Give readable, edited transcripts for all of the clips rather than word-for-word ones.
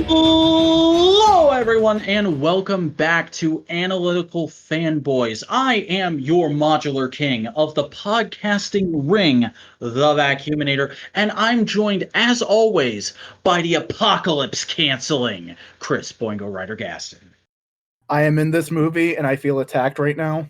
Hello, everyone, and welcome back to Analytical Fanboys. I am your modular king of the podcasting ring, the Vacuuminator, and I'm joined, as always, by the apocalypse-canceling Chris Boingo Ryder Gaston. I am in this movie, and I feel attacked right now.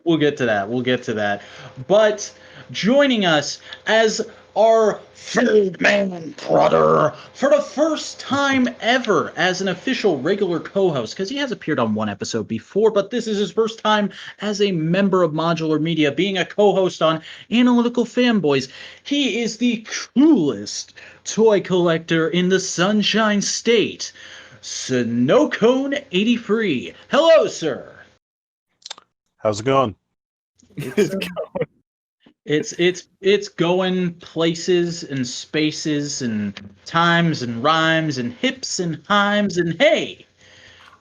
We'll get to that. But joining us as our third man brother for the first time ever as an official regular co-host, because he has appeared on one episode before, but this is his first time as a member of Modular Media, being a co-host on Analytical Fanboys. He is the coolest toy collector in the Sunshine State, Snowcone 83. Hello, sir. How's it going? It's going places and spaces and times and rhymes and hips and himes, and hey,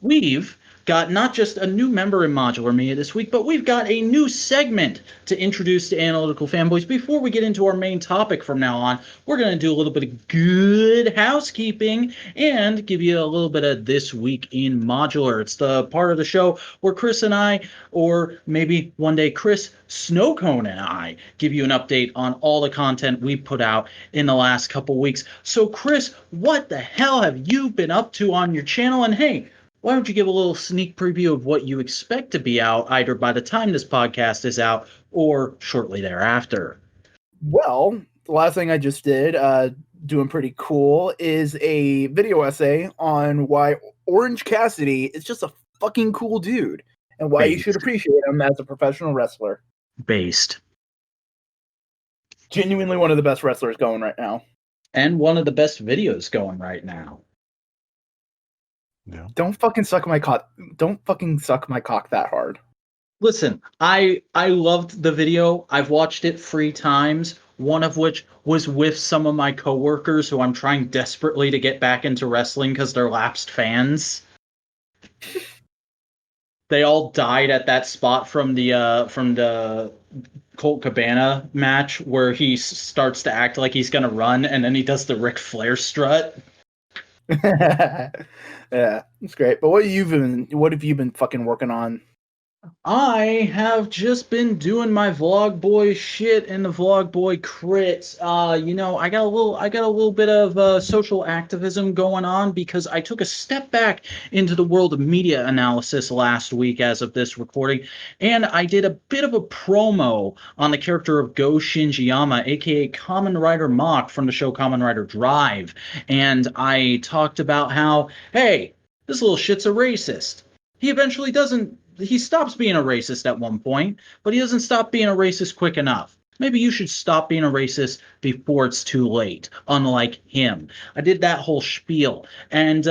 we've got not just a new member in Modular Media this week, but we've got a new segment to introduce to Analytical Fanboys. Before we get into our main topic from now on, we're going to do a little bit of good housekeeping and give you a little bit of This Week in Modular. It's the part of the show where Chris and I, or maybe one day Chris, Snowcone, and I give you an update on all the content we put out in the last couple weeks. So Chris, what the hell have you been up to on your channel? And hey, why don't you give a little sneak preview of what you expect to be out either by the time this podcast is out or shortly thereafter? Well, the last thing I just did, doing pretty cool, is a video essay on why Orange Cassidy is just a fucking cool dude and why you should appreciate him as a professional wrestler. Based. Genuinely one of the best wrestlers going right now. And one of the best videos going right now. Yeah. Don't fucking suck my cock that hard. Listen, I loved the video. I've watched it 3 times, one of which was with some of my coworkers who I'm trying desperately to get back into wrestling because they're lapsed fans. They all died at that spot from the Colt Cabana match where he starts to act like he's gonna run and then he does the Ric Flair strut. Yeah, it's great. But what have you been fucking working on? I have just been doing my vlog boy shit and the vlog boy crits. I got a little bit of social activism going on because I took a step back into the world of media analysis last week as of this recording, and I did a bit of a promo on the character of Go Shinjiyama, aka Kamen Rider Mach from the show Kamen Rider Drive, and I talked about how, hey, this little shit's a racist. He stops being a racist at one point, but he doesn't stop being a racist quick enough. Maybe you should stop being a racist before it's too late, unlike him. I did that whole spiel. And,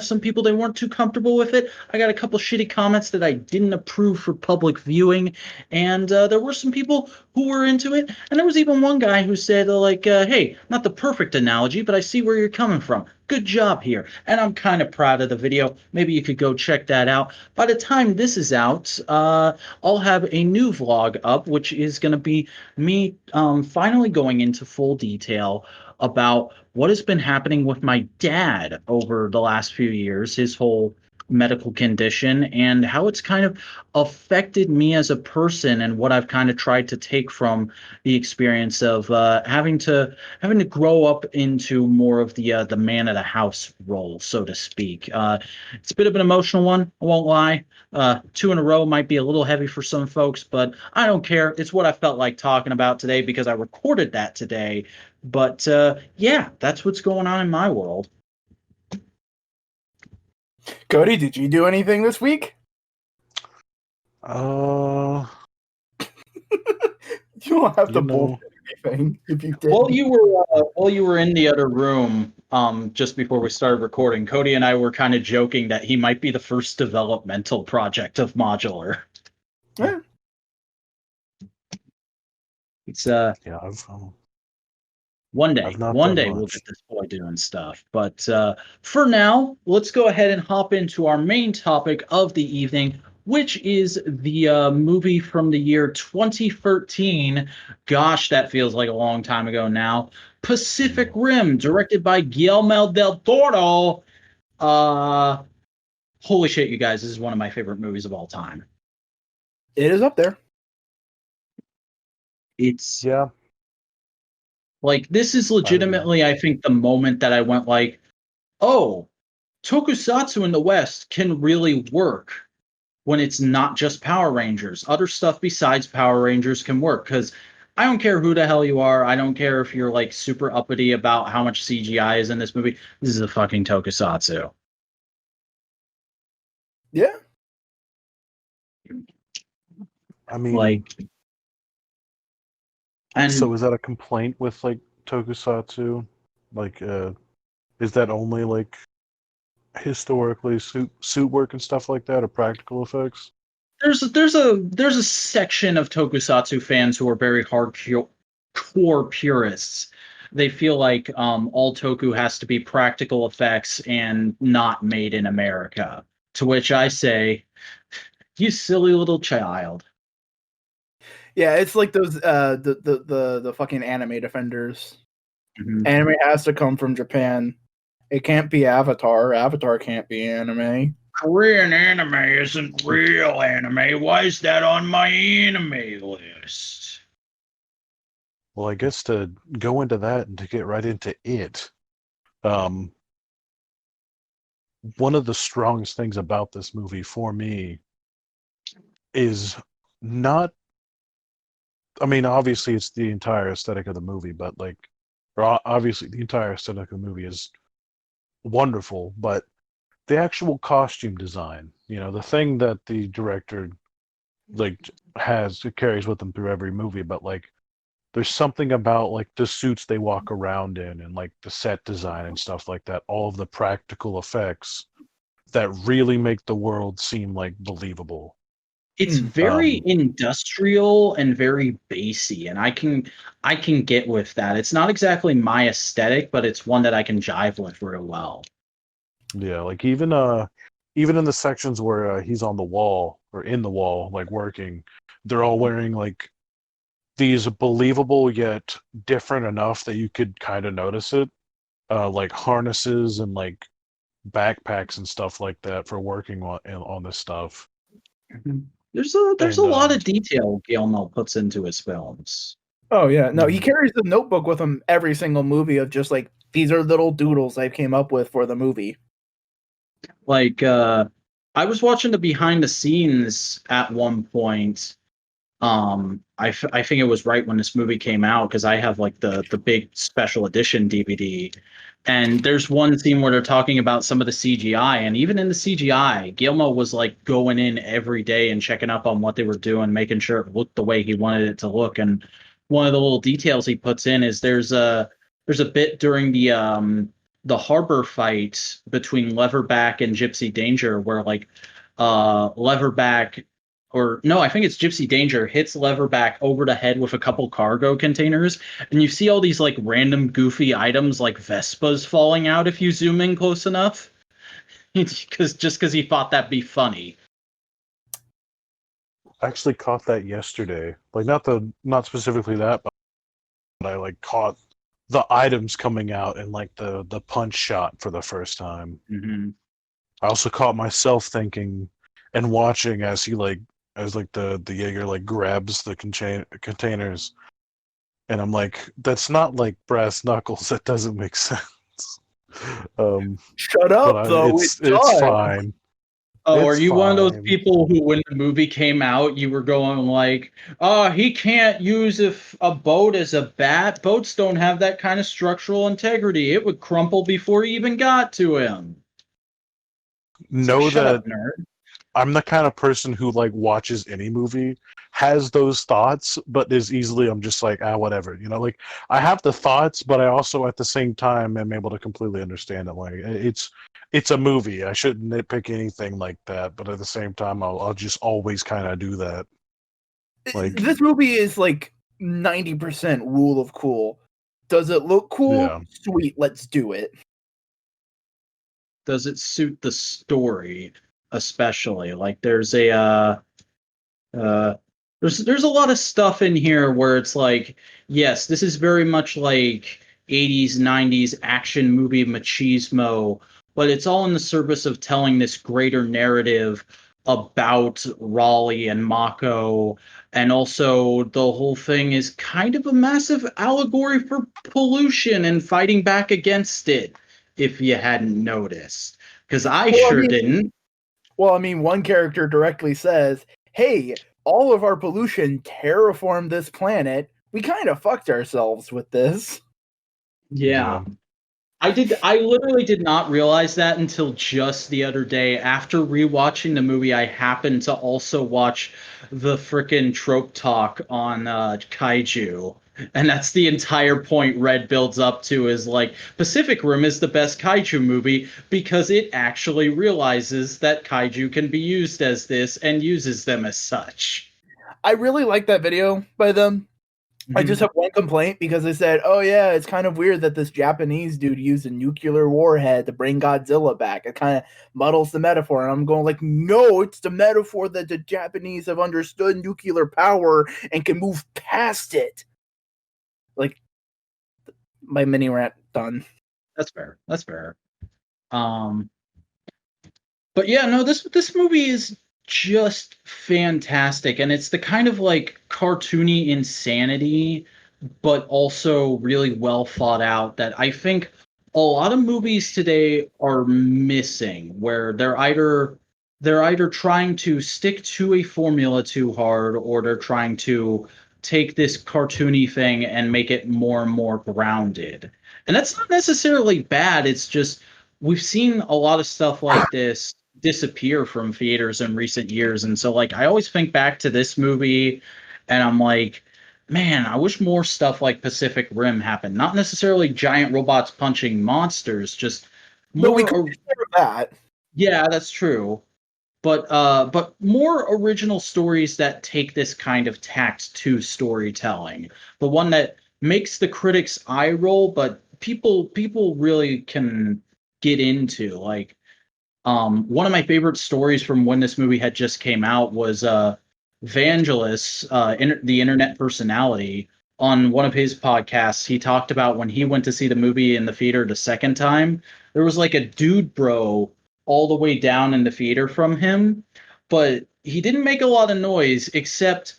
some people, they weren't too comfortable with it. I got a couple shitty comments that I didn't approve for public viewing. And there were some people who were into it. And there was even one guy who said, hey, not the perfect analogy, but I see where you're coming from. Good job here. And I'm kind of proud of the video. Maybe you could go check that out. By the time this is out, I'll have a new vlog up, which is going to be me finally going into full detail about what has been happening with my dad over the last few years, his whole medical condition, and how it's kind of affected me as a person and what I've kind of tried to take from the experience of having to grow up into more of the man of the house role, so to speak. It's a bit of an emotional one, I won't lie. 2 in a row might be a little heavy for some folks, but I don't care. It's what I felt like talking about today because I recorded that today. But yeah, that's what's going on in my world. Cody, did you do anything this week? You You don't have to bullshit anything if you did. While you were in the other room, just before we started recording, Cody and I were kind of joking that he might be the first developmental project of Modular. Yeah. It's yeah, one day we'll get this boy doing stuff. But for now, let's go ahead and hop into our main topic of the evening, which is the movie from the year 2013. Gosh, that feels like a long time ago now. Pacific Rim, directed by Guillermo del Toro. Uh, Holy shit, you guys! This is one of my favorite movies of all time. It is up there. It's Yeah. like this is legitimately, I think, the moment that I went like, oh, tokusatsu in the West can really work when it's not just Power Rangers. Other stuff besides Power Rangers can work because I don't care who the hell you are. I don't care if you're like super uppity about how much CGI is in this movie. This is a fucking tokusatsu. Yeah. I mean, Like, and so is that a complaint with like tokusatsu? Like, is that only like historically suit work and stuff like that, or practical effects? there's a section of tokusatsu fans who are very hardcore purists. They feel like all toku has to be practical effects and not made in America. To which I say, you silly little child. Yeah, it's like those the fucking anime defenders. Mhm. Anime has to come from Japan. It can't be Avatar. Avatar can't be anime. Korean anime isn't real anime. Why is that on my anime list? Well, I guess to go into that and to get right into it, um, one of the strongest things about this movie for me is not, I mean, obviously it's the entire aesthetic of the movie, but like, obviously the entire aesthetic of the movie is wonderful, but the actual costume design, the thing that the director like carries with them through every movie, but like there's something about like the suits they walk around in and like the set design and stuff like that, all of the practical effects that really make the world seem like believable. It's Mm. very industrial and very bassy, and I can get with that. It's not exactly my aesthetic, but it's one that I can jive with real well. Yeah, like even in the sections where he's on the wall or in the wall like working, they're all wearing like these believable yet different enough that you could kind of notice it, like harnesses and like backpacks and stuff like that for working on this stuff. Mhm. There's a And lot of detail Guillermo puts into his films. Oh yeah, no, he mhm. carries the notebook with him every single movie of just like these are little doodles I came up with for the movie. Like I was watching the behind the scenes at one point. I think it was right when this movie came out because I have like the big special edition DVD. And there's one scene where they're talking about some of the CGI, and even in the CGI, Guillermo was like going in every day and checking up on what they were doing, making sure it looked the way he wanted it to look. And one of the little details he puts in is there's a bit during the harbor fight between Leatherback and Gypsy Danger where like Leatherback, or no, I think it's Gypsy Danger, hits Leatherback over the head with a couple cargo containers, and you see all these like random goofy items like Vespas falling out if you zoom in close enough. Because he thought that'd be funny. I actually caught that yesterday. Like not specifically that, but I like caught the items coming out in like the punch shot for the first time. Mm-hmm. I also caught myself thinking and watching as he like as like the Jaeger like grabs the containers, and I'm like, that's not like brass knuckles. That doesn't make sense. Um, Shut but up, though. It it's does. fine. Oh, are It's you one of those fine. people who, when the movie came out, you were going like, "Oh, he can't use a boat as a bat. Boats don't have that kind of structural integrity. It would crumple before he even got to him." It's like, Know shut that up, nerd. I'm the kind of person who like watches any movie, has those thoughts, but is easily I'm just like, whatever. Like I have the thoughts, but I also at the same time am able to completely understand it. Like it's a movie. I shouldn't nitpick anything like that, but at the same time I'll just always kind of do that. Like This movie is like 90% rule of cool. Does it look cool? yeah. Sweet, let's do it. Does it suit the story? especially. Like there's uh there's a lot of stuff in here where it's like, yes, this is very much like 80s, 90s action movie machismo, but it's all in the service of telling this greater narrative about Raleigh and Mako. And also, the whole thing is kind of a massive allegory for pollution and fighting back against it, if you hadn't noticed. Because I Well, I sure mean, didn't. one character directly says, "Hey, all of our pollution terraformed this planet. We kind of fucked ourselves with this." Yeah. I literally did not realize that until just the other day. After rewatching the movie, I happened to also watch the frickin' trope talk on kaiju. And that's the entire point Red builds up to, is like Pacific Rim is the best kaiju movie because it actually realizes that kaiju can be used as this and uses them as such. I really like that video by them. I just have one complaint because they said, "Oh yeah, it's kind of weird that this Japanese dude used a nuclear warhead to bring Godzilla back." It kind of muddles the metaphor, and I'm going like, "No, it's the metaphor that the Japanese have understood nuclear power and can move past it." Like, my mini rant done. That's fair. That's fair. Um, but yeah, no, this movie is just fantastic, and it's the kind of like cartoony insanity, but also really well thought out that I think a lot of movies today are missing, where they're either trying to stick to a formula too hard, or they're trying to take this cartoony thing and make it more and more grounded. And that's not necessarily bad. It's just we've seen a lot of stuff like this disappear from theaters in recent years. And so like I always think back to this movie and I'm like, man, I wish more stuff like Pacific Rim happened. Not necessarily giant robots punching monsters, just No, we more could consider that. yeah, that's true. But more original stories that take this kind of tact to storytelling. The one that makes the critics eye roll, but people really can get into. Like one of my favorite stories from when this movie had just came out was Vangelis, the internet personality, on one of his podcasts. He talked about when he went to see the movie in the theater the second time, there was like a dude bro all the way down in the theater from him, but he didn't make a lot of noise except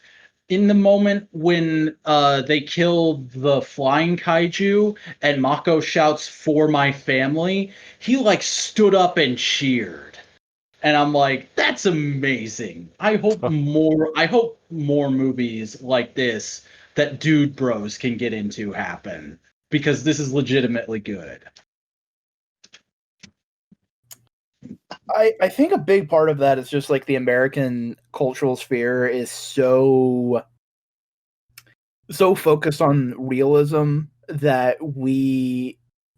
in the moment when they killed the flying kaiju and Mako shouts "for my family," he like stood up and cheered. And I'm like, that's amazing. I hope more movies like this that dude bros can get into happen because this is legitimately good. I think a big part of that is just like the American cultural sphere is so focused on realism that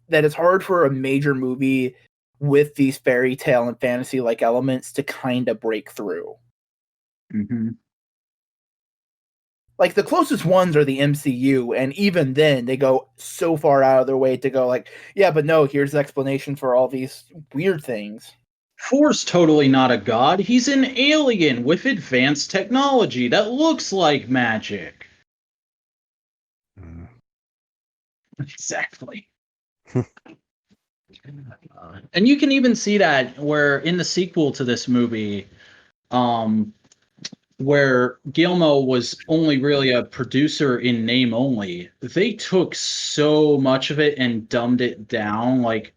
it's hard for a major movie with these fairy tale and fantasy like elements to kind of break through. Mm-hmm. Like the closest ones are the MCU, and even then they go so far out of their way to go like, yeah, but no, here's the explanation for all these weird things. Thor's totally not a god. He's an alien with advanced technology that looks like magic. Mm. Exactly. And you can even see that where in the sequel to this movie, where Gilmo was only really a producer in name only, they took so much of it and dumbed it down. Like,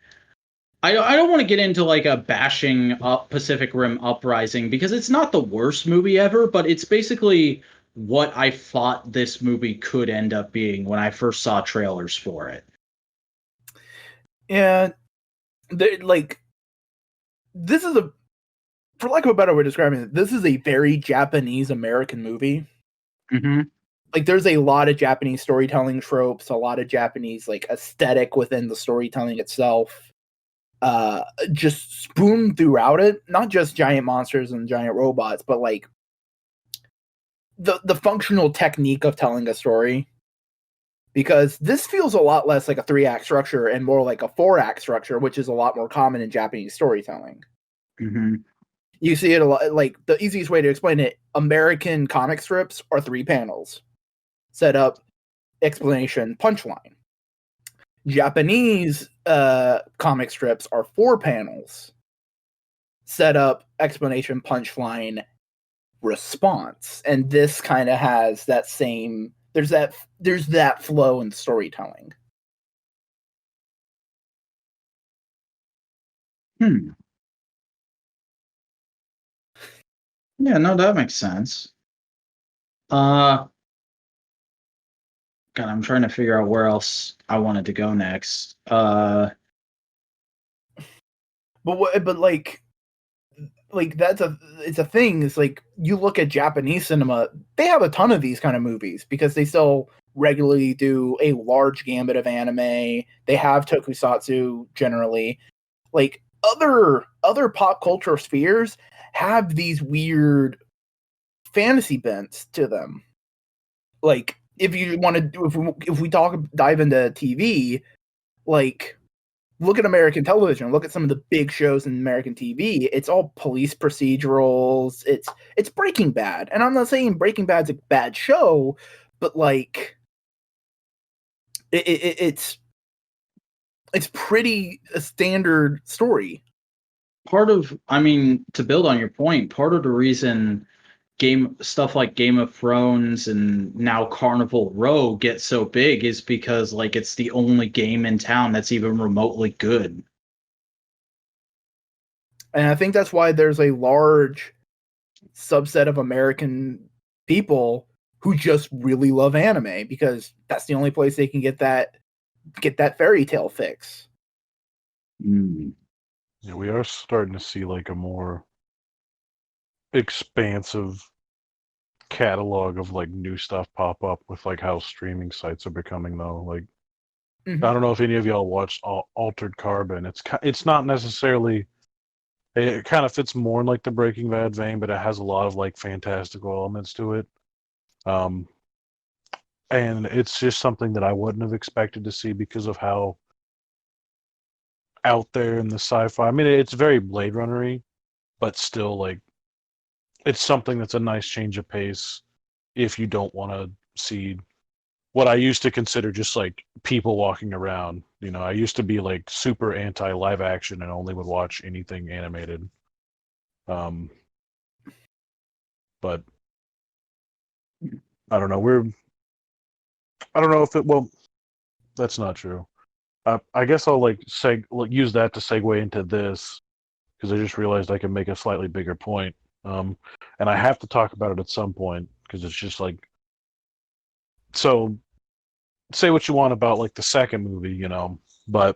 I don't want to get into like a bashing up Pacific Rim Uprising because it's not the worst movie ever, but it's basically what I thought this movie could end up being when I first saw trailers for it. And like, this is for lack of a better way of describing it, this is a very Japanese American movie. Mm-hmm. Like there's a lot of Japanese storytelling tropes, a lot of Japanese like aesthetic within the storytelling itself. Just spoon throughout it, not just giant monsters and giant robots, but like the functional technique of telling a story. Because this feels a lot less like a 3-act structure and more like a 4-act structure, which is a lot more common in Japanese storytelling. Mm-hmm. You see it a lot. Like the easiest way to explain it: American comic strips are 3 panels, setup, explanation, punchline. Japanese comic strips are 4 panels, setup, explanation, punchline, response. And this kind of has that same. There's that flow in storytelling. Yeah, no, that makes sense. God, I'm trying to figure out where else I wanted to go next. But like it's a thing. It's like you look at Japanese cinema, they have a ton of these kind of movies because they still regularly do a large gambit of anime. They have tokusatsu generally. Like other pop culture spheres have these weird fantasy bents to them. Like if you want to if we dive into TV, like look at American television. Look at some of the big shows in American TV. It's all police procedurals. It's Breaking Bad, and I'm not saying Breaking Bad's a bad show, but like it's pretty a standard story. To build on your point, part of the reason stuff like Game of Thrones and now Carnival Row get so big is because like it's the only game in town that's even remotely good. And I think that's why there's a large subset of American people who just really love anime, because that's the only place they can get that fairy tale fix. Yeah, we are starting to see like a more expansive catalog of like new stuff pop up with like how streaming sites are becoming, though. Like I don't know if any of y'all watched Altered Carbon. It's not necessarily, it kind of fits more in like the Breaking Bad vein, but it has a lot of like fantastical elements to it. And it's just something that I wouldn't have expected to see because of how out there in the sci-fi. I mean, it's very Blade Runner-y, but still like it's something that's a nice change of pace if you don't want to see what I used to consider just like people walking around. You know, I used to be like super anti live action and only would watch anything animated. But I don't know. I don't know if it. Well, that's not true. I guess I'll use that to segue into this because I just realized I can make a slightly bigger point. And I have to talk about it at some point because it's just like, so say what you want about like the second movie, you know, but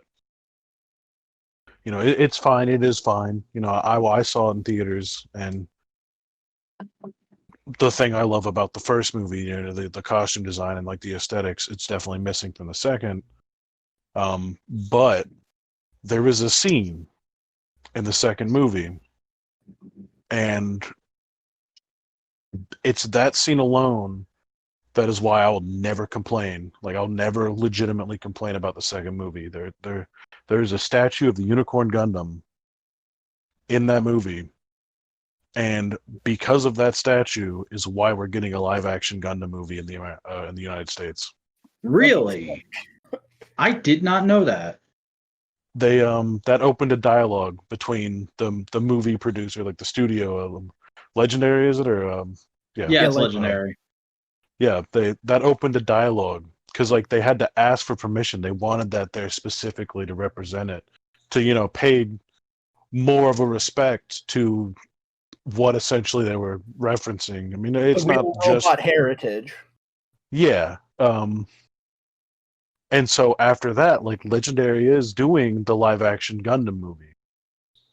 you know, it's fine. It is fine. You know, I saw it in theaters, and the thing I love about the first movie, you know, the costume design and like the aesthetics, it's definitely missing from the second. But there is a scene in the second movie, and it's that scene alone that is why I will never complain. Like I'll never legitimately complain about the second movie. There's a statue of the Unicorn Gundam in that movie, and because of that statue is why we're getting a live action Gundam movie in the United States. Really? I did not know that. They that opened a dialogue between the movie producer, like the studio, Legendary, is it, or yeah, it's Legendary. Yeah, that opened a dialogue because like they had to ask for permission. They wanted that there specifically to represent it, to, you know, pay more of a respect to what essentially they were referencing. I mean, it's not just heritage. Yeah. And so after that, like Legendary is doing the live action Gundam movie.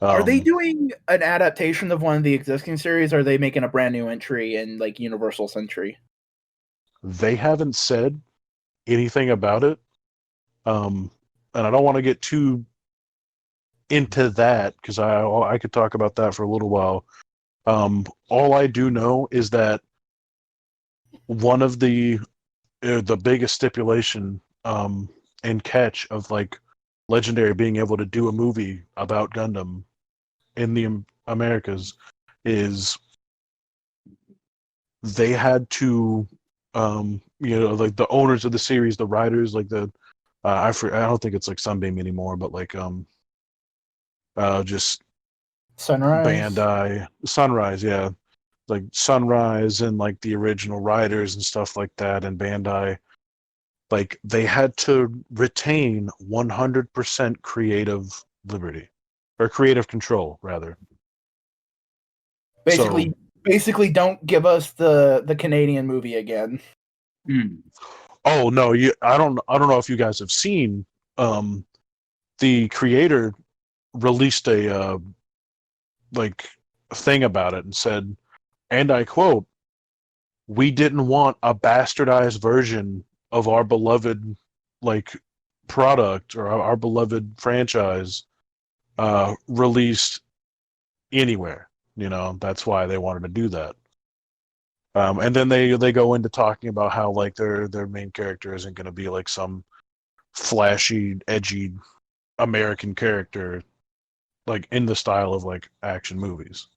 Are they doing an adaptation of one of the existing series, or are they making a brand new entry in like Universal Century? They haven't said anything about it. And I don't want to get too into that because I could talk about that for a little while. All I do know is that one of the biggest stipulation and catch of like Legendary being able to do a movie about Gundam in the Americas is they had to, like the owners of the series, the writers, like I don't think it's like Sunbeam anymore, but like just Sunrise. Bandai, Sunrise, yeah, like Sunrise and like the original writers and stuff like that, and Bandai, like they had to retain 100% creative liberty or creative control, rather. Basically, So, basically, don't give us the Canadian movie again. oh no, I don't know if you guys have seen, the creator released a like thing about it and said, and I quote, "We didn't want a bastardized version of our beloved like product or our beloved franchise released anywhere. That's why they wanted to do that." And then they go into talking about how like their main character isn't going to be like some flashy, edgy American character, like in the style of like action movies.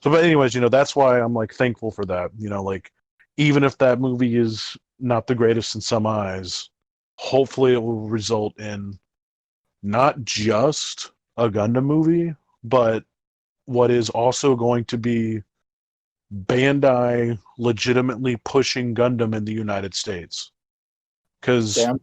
So, but anyways, that's why I'm like thankful for that. Like even if that movie is not the greatest in some eyes, hopefully it will result in not just a Gundam movie, but what is also going to be Bandai legitimately pushing Gundam in the United States. Because Damn.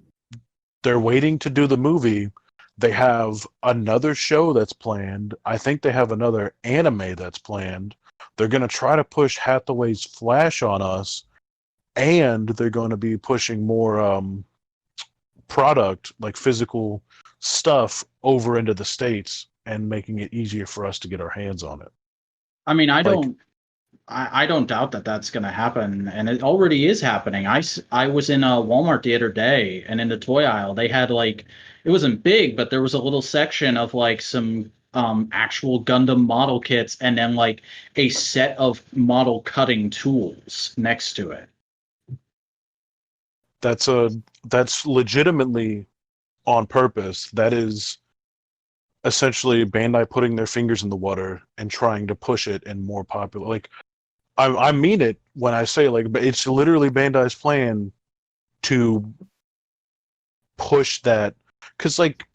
they're waiting to do the movie. They have another show that's planned. I think they have another anime that's planned. They're going to try to push Hathaway's Flash on us, and they're going to be pushing more product, like physical stuff, over into the States and making it easier for us to get our hands on it. I mean, I Like, don't doubt that that's going to happen, and it already is happening. I was in a Walmart the other day, and in the toy aisle, they had like, it wasn't big, but there was a little section of like some actual Gundam model kits, and then like a set of model cutting tools next to it. that's legitimately on purpose. That is essentially Bandai putting their fingers in the water and trying to push it in more popular. Like, I mean it when I say like it's literally Bandai's plan to push that, because like,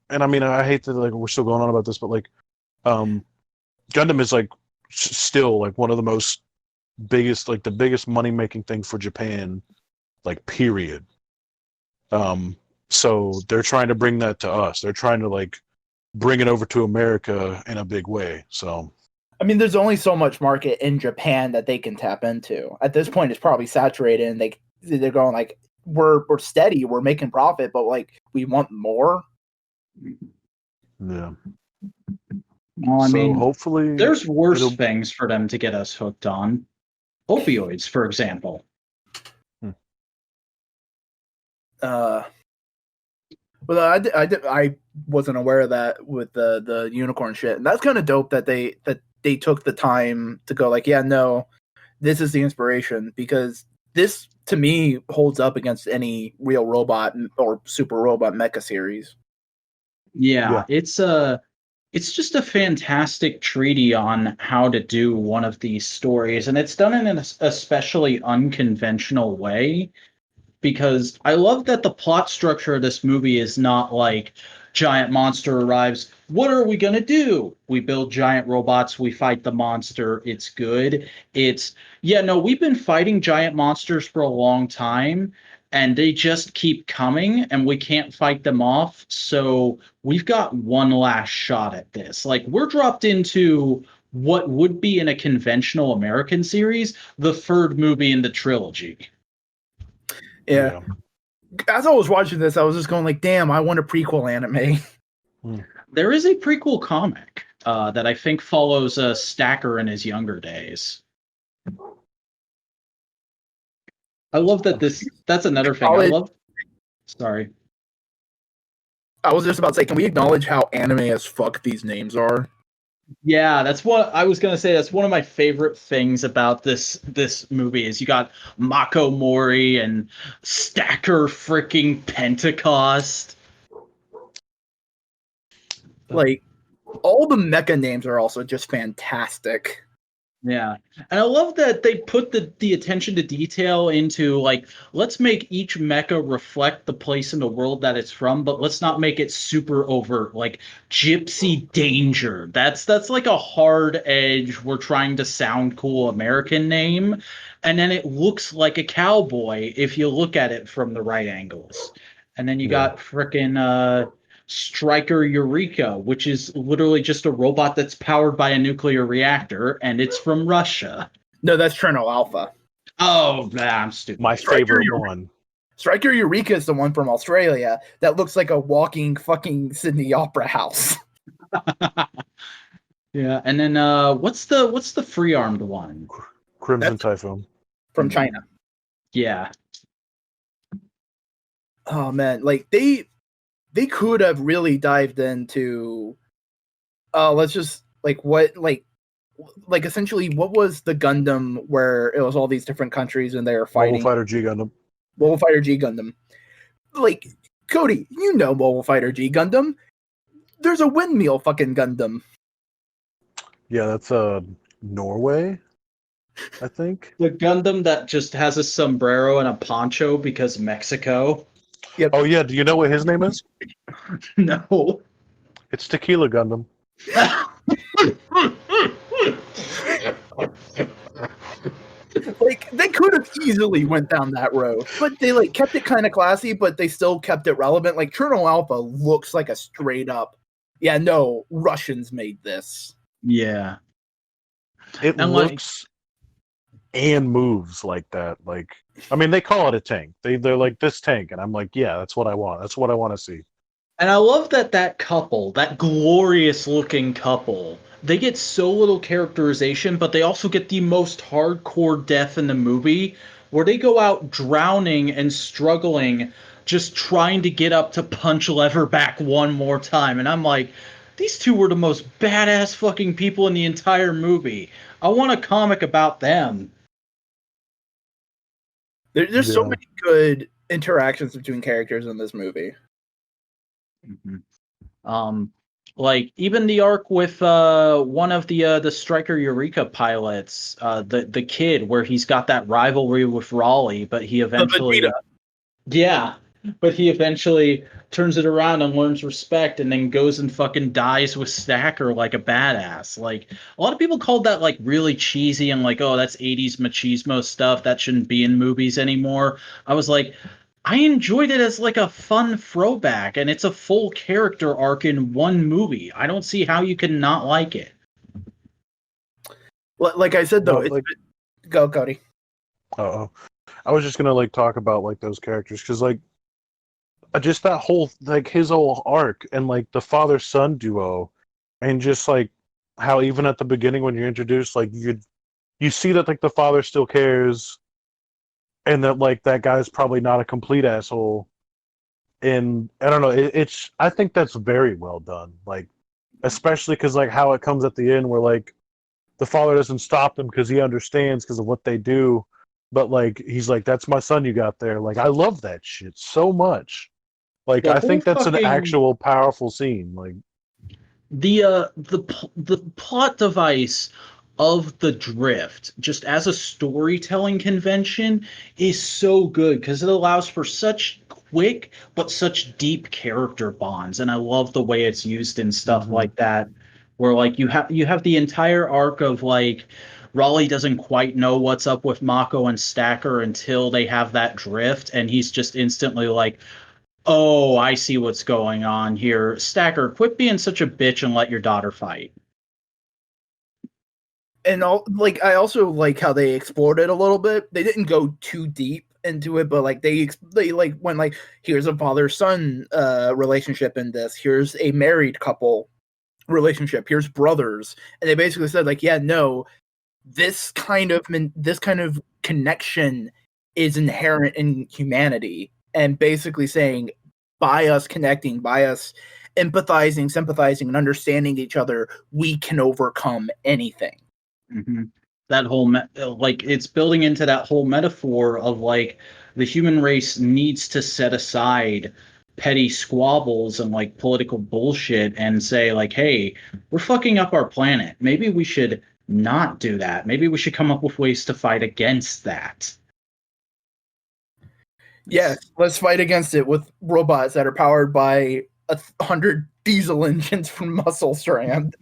and I mean I hate that like we're still going on about this, but like, Gundam is like still like one of the most biggest, like the biggest money making thing for Japan, like period. So they're trying to bring that to us. They're trying to like bring it over to America in a big way. So I mean, there's only so much market in Japan that they can tap into. At this point, it's probably saturated, and they're going like, we're steady, we're making profit, but like we want more. yeah. Well, I So mean, hopefully there's worse it'll. things for them to get us hooked on. Opioids, for example. But I wasn't aware of that with the unicorn shit, and that's kind of dope that they took the time to go like, yeah, no, this is the inspiration, because this to me holds up against any real robot or super robot mecha series. Yeah, Yeah. it's just a fantastic treatise on how to do one of these stories, and it's done in an especially unconventional way, because I love that the plot structure of this movie is not like giant monster arrives. What are we going to do? We build giant robots, we fight the monster, it's good. It's, yeah, no, we've been fighting giant monsters for a long time, and they just keep coming, and we can't fight them off. So we've got one last shot at this. Like, we're dropped into what would be in a conventional American series, the third movie in the trilogy. Yeah. As I was watching this, I was just going like, damn, I want a prequel anime. There is a prequel comic that I think follows Stacker in his younger days. I love that that's another thing. I love. Sorry. I was just about to say, can we acknowledge how anime as fuck these names are? Yeah, that's what I was gonna say. That's one of my favorite things about this movie is you got Mako Mori and Stacker freaking Pentecost. Like, All the mecha names are also just fantastic. Yeah. And I love that they put the attention to detail into like, let's make each mecha reflect the place in the world that it's from, but let's not make it super overt, like Gypsy Danger. That's like a hard edge. We're trying to sound cool American name. And then it looks like a cowboy if you look at it from the right angles. And then you Yeah. got frickin' Striker Eureka, which is literally just a robot that's powered by a nuclear reactor, and it's from Russia. No, that's Trino Alpha. Oh, I'm stupid. My favorite one. Striker Eureka is the one from Australia that looks like a walking fucking Sydney Opera House. Yeah, and then what's the free armed one? Crimson Typhoon. From China. Yeah. Oh man, like they could have really dived into let's just essentially what was the Gundam where it was all these different countries and they were fighting. Mobile Fighter G Gundam. Mobile Fighter G Gundam. Like, Cody, you know Mobile Fighter G Gundam. There's a windmill fucking Gundam. Yeah, that's Norway, I think. The Gundam that just has a sombrero and a poncho because Mexico. Yep. Oh yeah, do you know what his name is? No. It's Tequila Gundam. Like, they could have easily went down that road, but they like kept it kind of classy, but they still kept it relevant. Like, Cherno Alpha looks like a straight up, yeah, no, Russians made this. Yeah. It And, looks and moves like that. Like, I mean, they call it a tank. They're like, this tank, and I'm like, yeah, that's what I want. That's what I want to see. And I love that couple, that glorious looking couple, they get so little characterization, but they also get the most hardcore death in the movie, where they go out drowning and struggling, just trying to get up to punch Leverback one more time. And I'm like, these two were the most badass fucking people in the entire movie. I want a comic about them. There's so many good interactions between characters in this movie. Mm-hmm. Like even the arc with one of the Striker Eureka pilots, the kid where he's got that rivalry with Raleigh, but he eventually but he eventually turns it around and learns respect and then goes and fucking dies with Stacker like a badass. Like a lot of people called that like really cheesy and like, oh, that's 80s machismo stuff that shouldn't be in movies anymore. I was like, I enjoyed it as like a fun throwback, and it's a full character arc in one movie. I don't see how you can not like it. Like I said, though, go, Cody. I was just gonna like talk about like those characters because like just that whole like his whole arc and like the father-son duo, and just like how even at the beginning when you're introduced, like you see that like the father still cares. And that like that guy's probably not a complete asshole, and I don't know. I think that's very well done. Like, especially because like how it comes at the end, where like the father doesn't stop them because he understands because of what they do, but like he's like, "That's my son you got there." Like, I love that shit so much. Like, I think that's an actual powerful scene. Like, the plot device of the drift just as a storytelling convention is so good because it allows for such quick but such deep character bonds, and I love the way it's used in stuff like that where like you have the entire arc of like Raleigh doesn't quite know what's up with Mako and Stacker until they have that drift, and he's just instantly like, oh, I see what's going on here. Stacker, quit being such a bitch and let your daughter fight. And I also like how they explored it a little bit. They didn't go too deep into it, but like they like went like, here's a father-son relationship in this. Here's a married couple relationship. Here's brothers, and they basically said like, yeah, no, this kind of connection is inherent in humanity, and basically saying by us connecting, by us empathizing, sympathizing, and understanding each other, we can overcome anything. Mm-hmm. That whole like it's building into that whole metaphor of like the human race needs to set aside petty squabbles and like political bullshit and say like, hey, we're fucking up our planet. Maybe we should not do that. Maybe we should come up with ways to fight against that. Yes, let's fight against it with robots that are powered by 100 diesel engines from Muscle Strand.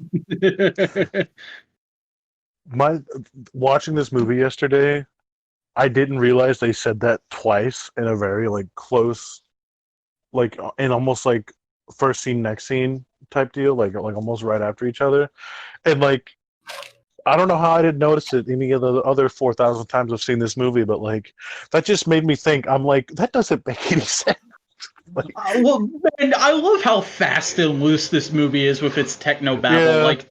Watching this movie yesterday, I didn't realize they said that twice in a very like close, like in almost like first scene next scene type deal, like almost right after each other, and like I don't know how I didn't notice it any of the other 4,000 times I've seen this movie, but like that just made me think. I'm like, that doesn't make any sense. Like, well, man, I love how fast and loose this movie is with its techno babble. Yeah. Like,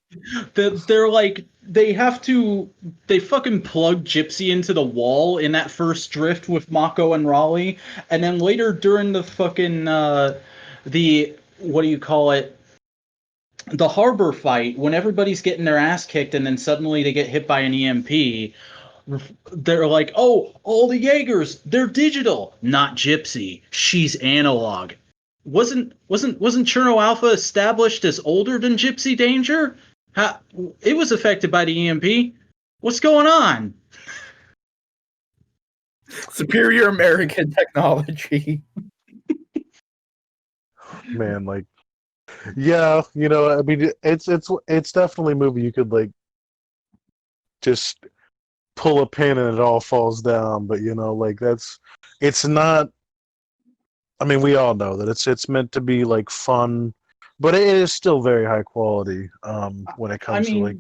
they're like they fucking plug Gypsy into the wall in that first drift with Mako and Raleigh, and then later during the fucking the what do you call it? The harbor fight, when everybody's getting their ass kicked, and then suddenly they get hit by an EMP. They're like, oh, all the Jaegers, they're digital, not Gypsy. She's analog. Wasn't Cherno Alpha established as older than Gypsy Danger? It was affected by the EMP. What's going on? Superior American technology. man, like, yeah, you know, I mean, it's definitely a movie you could like just pull a pin and it all falls down. But you know, like it's not. I mean, we all know that it's meant to be like fun, but it is still very high quality. When it comes to like,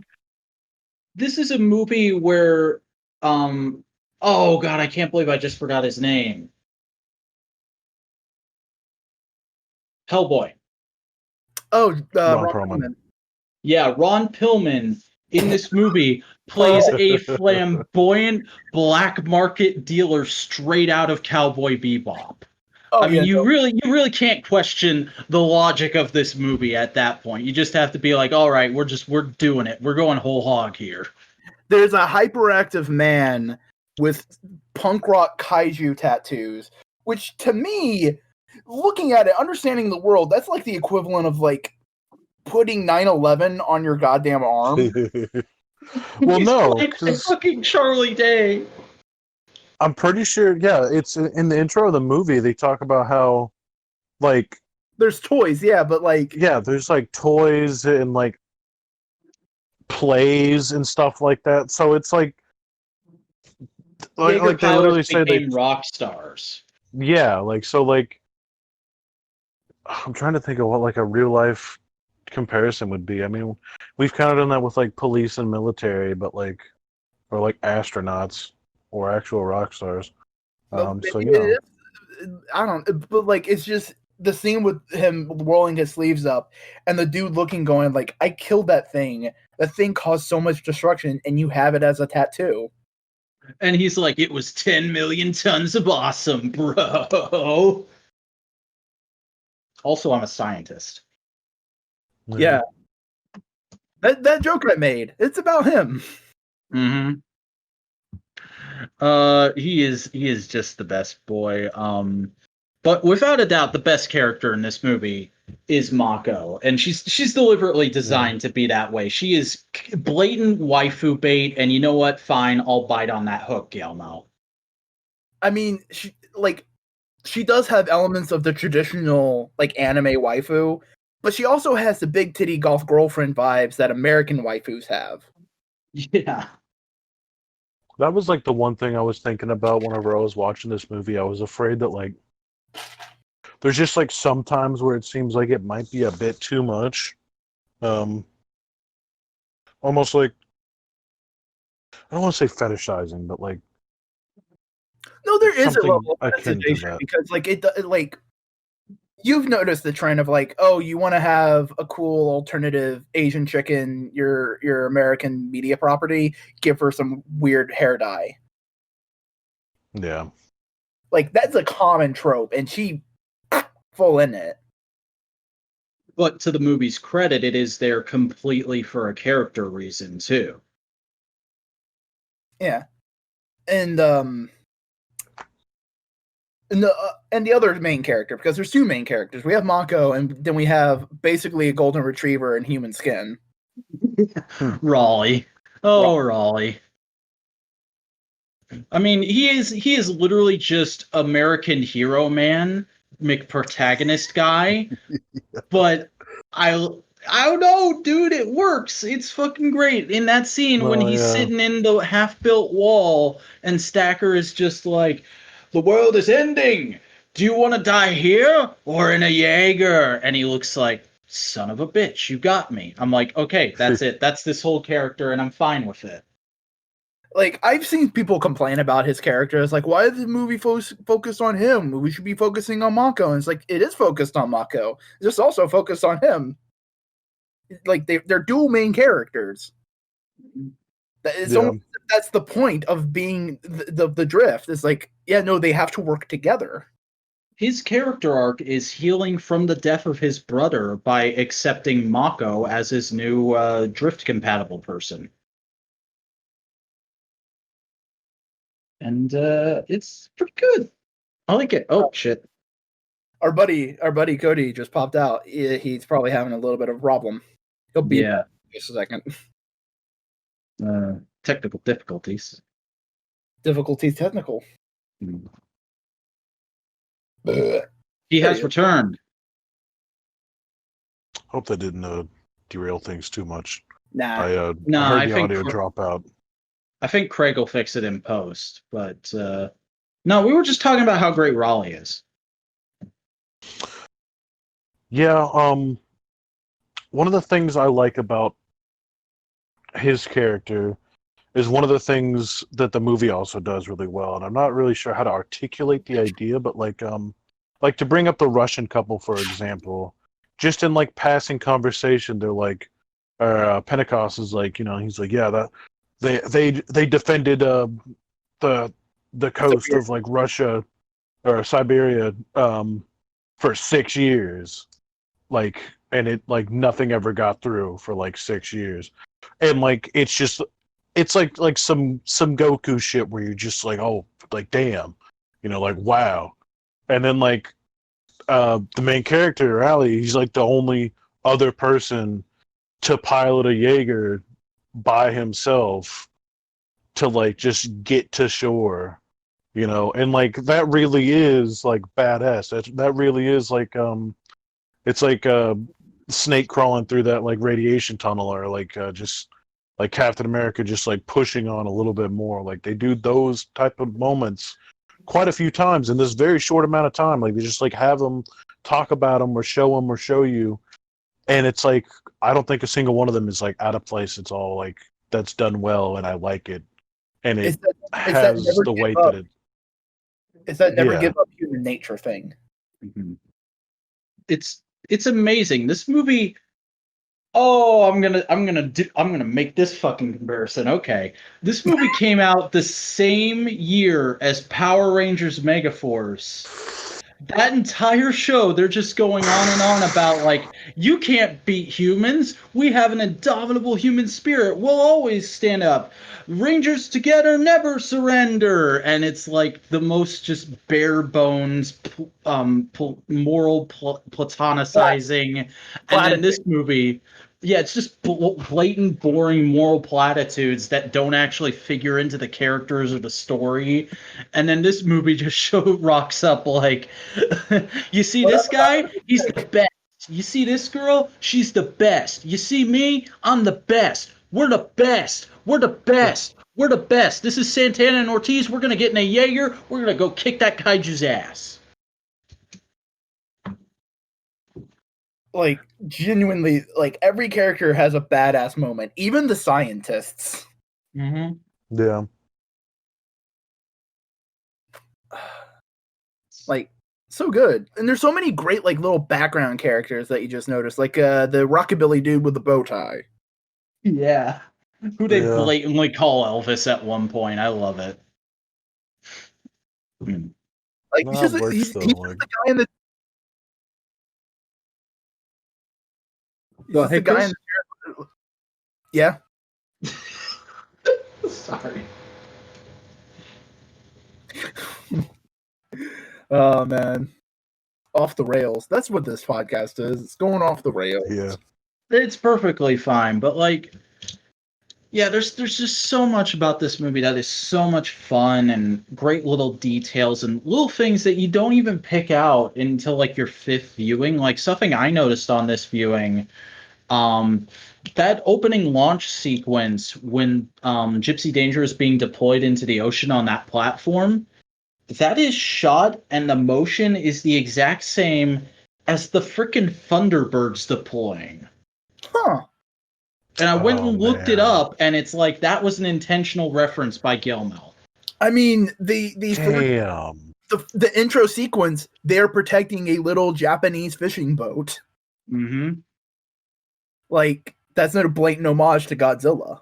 this is a movie where, oh god, I can't believe I just forgot his name. Hellboy. Oh, Ron Ron Perlman. Perlman. Yeah, Ron Perlman in this movie plays a flamboyant black market dealer straight out of Cowboy Bebop. Oh, I mean, yeah, you really can't question the logic of this movie at that point. You just have to be like, all right, we're doing it. We're going whole hog here. There's a hyperactive man with punk rock kaiju tattoos, which to me, looking at it, understanding the world, that's like the equivalent of like putting 9/11 on your goddamn arm. Well, He's no, like fucking Charlie Day. I'm pretty sure. Yeah, it's in the intro of the movie. They talk about how, like, there's toys, yeah, but like, yeah, there's like toys and like plays and stuff like that. So it's like Jaeger they literally pilots say became rock stars. yeah, like so like I'm trying to think of what like a real life comparison would be. I mean, we've kind of done that with like police and military, but like or like astronauts or actual rock stars. So you know, I don't, but like, it's just the scene with him rolling his sleeves up and the dude looking, going like, I killed that thing. That thing caused so much destruction, and you have it as a tattoo. And he's like, it was 10 million tons of awesome, bro. Also, I'm a scientist. Yeah. That joke I made, it's about him. Mm-hmm. He is just the best boy. But without a doubt, the best character in this movie is Mako, and she's deliberately designed to be that way. She is blatant waifu bait, and you know what? Fine, I'll bite on that hook, Guillermo. I mean, she does have elements of the traditional like anime waifu, but she also has the big titty golf girlfriend vibes that American waifus have. Yeah. that was like the one thing I was thinking about whenever I was watching this movie. I was afraid that like there's just like some times where it seems like it might be a bit too much. Almost like I don't want to say fetishizing, but like No, there is a something level of akin to fetishization that. because like it like you've noticed the trend of like, oh, you want to have a cool alternative Asian chick in your American media property, give her some weird hair dye. Yeah. Like that's a common trope, and she full in it. But to the movie's credit, it is there completely for a character reason too. Yeah. And and the other main character, because there's two main characters. We have Mako, and then we have basically a golden retriever in human skin. Raleigh. Oh, Raleigh. I mean, he is literally just American hero man, McProtagonist guy. But I don't know, dude. It works. It's fucking great. In that scene when he's sitting in the half-built wall, and Stacker is just like, "The world is ending. Do you want to die here or in a Jaeger?" And he looks like, "Son of a bitch, you got me." I'm like, okay, that's it. That's this whole character, and I'm fine with it. Like, I've seen people complain about his character. It's like, why is the movie focused on him? We should be focusing on Mako. And it's like, it is focused on Mako. It's just also focused on him. Like, they're dual main characters. That's the point of being the drift. It's like, yeah, no, they have to work together. His character arc is healing from the death of his brother by accepting Mako as his new drift-compatible person. And it's pretty good. I like it. Oh, shit. Our buddy Cody just popped out. He's probably having a little bit of a problem. He'll be back in just a second. Technical difficulties. Technical. He has returned. Hope that didn't derail things too much. Nah. I heard the audio drop out. I think Craig will fix it in post, but no, we were just talking about how great Raleigh is. Yeah, one of the things I like about his character is one of the things that the movie also does really well, and I'm not really sure how to articulate the idea, but like to bring up the Russian couple, for example, just in like passing conversation, they're like, Pentecost is like, he's like, yeah, that they defended the coast of like Russia or Siberia for 6 years, like, and it like nothing ever got through for like 6 years, and like it's like some Goku shit where you're just like, oh, like damn, like wow, and then like the main character Ali, he's like the only other person to pilot a Jaeger by himself to like just get to shore, and like that really is like badass. That really is like it's like a snake crawling through that like radiation tunnel, or like just like Captain America just like pushing on a little bit more. Like they do those type of moments quite a few times in this very short amount of time. Like they just like have them talk about them or show you, and it's like I don't think a single one of them is like out of place. It's all like that's done well, and I like it, and it has the weight that it. It's that never give up human nature thing. Mm-hmm. It's amazing. This movie. Oh, I'm gonna make this fucking comparison. Okay, this movie came out the same year as Power Rangers Megaforce. That entire show, they're just going on and on about like, you can't beat humans. We have an indomitable human spirit. We'll always stand up. Rangers together never surrender. And it's like the most just bare bones, moral platonicizing. And then this movie, yeah, it's just blatant, boring moral platitudes that don't actually figure into the characters or the story. And then this movie just rocks up like, you see this guy? He's the best. You see this girl? She's the best. You see me? I'm the best. We're the best. We're the best. We're the best. This is Santana and Ortiz. We're going to get in a Jaeger. We're going to go kick that kaiju's ass. Like, genuinely, like, every character has a badass moment. Even the scientists. Mm-hmm. Yeah. Like, so good. And there's so many great, like, little background characters that you just noticed. Like, the rockabilly dude with the bow tie. Yeah. Who they blatantly call Elvis at one point. I love it. Like, he's just the guy in the... Go ahead, Chris. Yeah. Sorry. Oh man, off the rails. That's what this podcast is. It's going off the rails. Yeah. It's perfectly fine, but like, yeah, there's just so much about this movie that is so much fun and great little details and little things that you don't even pick out until like your fifth viewing. Like something I noticed on this viewing, um, that opening launch sequence when Gypsy Danger is being deployed into the ocean on that platform, that is shot and the motion is the exact same as the frickin' Thunderbirds deploying. Huh. And I went and looked it man. up, and it's like that was an intentional reference by Gilmel. I mean, the intro sequence, they're protecting a little Japanese fishing boat. Mm-hmm. Like, that's not a blatant homage to Godzilla.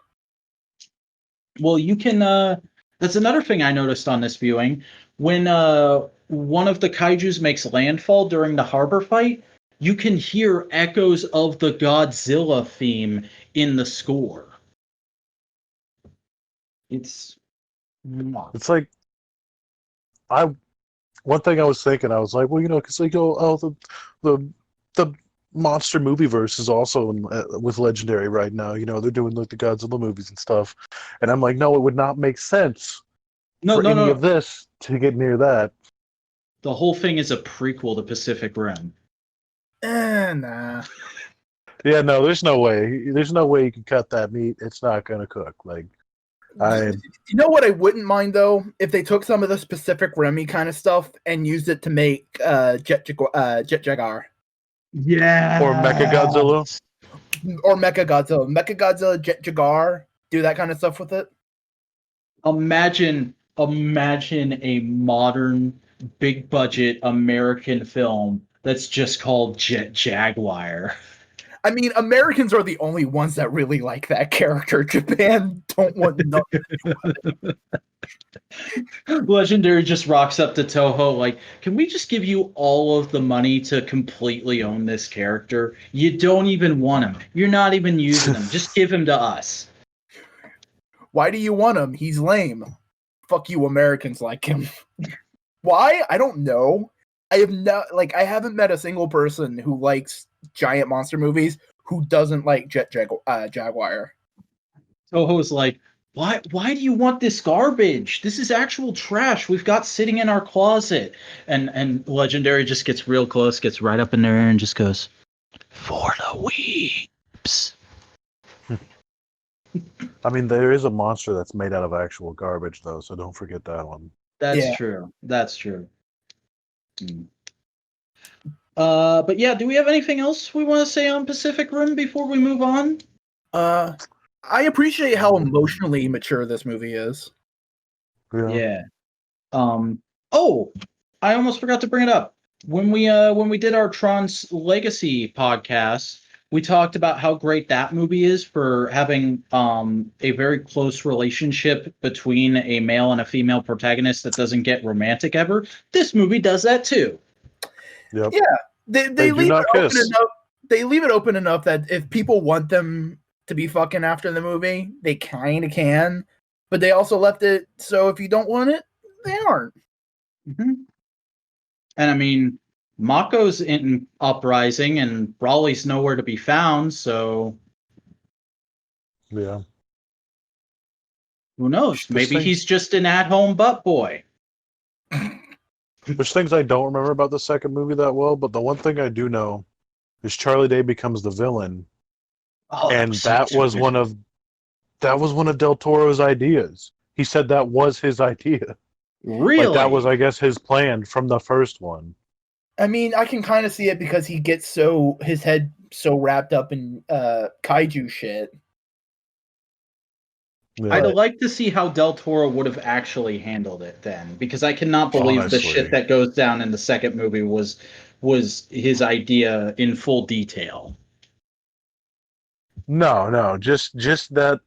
Well, you can. That's another thing I noticed on this viewing. When one of the kaijus makes landfall during the harbor fight, you can hear echoes of the Godzilla theme in the score. It's like one thing I was thinking, I was like, well, because they go, oh, the monster movie verse is also with Legendary right now. They're doing like the Godzilla movies and stuff, and I'm like, no, it would not make sense for any of this to get near that. The whole thing is a prequel to Pacific Rim. Nah. Yeah, no, there's no way. There's no way you can cut that meat. It's not gonna cook. Like, You know what I wouldn't mind though, if they took some of the Pacific Rim kind of stuff and used it to make Jet Jaguar. Yeah. Or Mechagodzilla. Or Mechagodzilla, Jet Jaguar. Do that kind of stuff with it. Imagine a modern, big budget American film that's just called Jet Jaguar. I mean, Americans are the only ones that really like that character. Japan don't want nothing to do with it. Legendary just rocks up to Toho like, can we just give you all of the money to completely own this character? You don't even want him. You're not even using him. Just give him to us. Why do you want him? He's lame. Fuck you, Americans like him. Why? I don't know. I haven't met a single person who likes giant monster movies who doesn't like Jaguar. Toho's like, why do you want this garbage? This is actual trash we've got sitting in our closet. And Legendary just gets real close, gets right up in there and just goes, for the weeps. I mean, there is a monster that's made out of actual garbage, though, so don't forget that one. That's true. That's true. But yeah, do we have anything else we want to say on Pacific Rim before we move on? I appreciate how emotionally mature this movie is. Yeah. Oh, I almost forgot to bring it up. When we did our Tron's Legacy podcast, we talked about how great that movie is for having a very close relationship between a male and a female protagonist that doesn't get romantic ever. This movie does that too. Yep. Yeah, they leave it open enough. They leave it open enough that if people want them to be fucking after the movie, they kind of can. But they also left it so if you don't want it, they aren't. Mm-hmm. And I mean, Mako's in Uprising and Raleigh's nowhere to be found, so yeah. Who knows? Maybe he's just an at-home butt boy. There's things I don't remember about the second movie that well, but the one thing I do know is Charlie Day becomes the villain, and that was one of Del Toro's ideas. He said that was his idea. Really? Like that was, I guess, his plan from the first one. I mean, I can kind of see it because he gets his head so wrapped up in kaiju shit. Yeah. I'd like to see how Del Toro would have actually handled it then, because I cannot believe the shit that goes down in the second movie was his idea in full detail. No, just that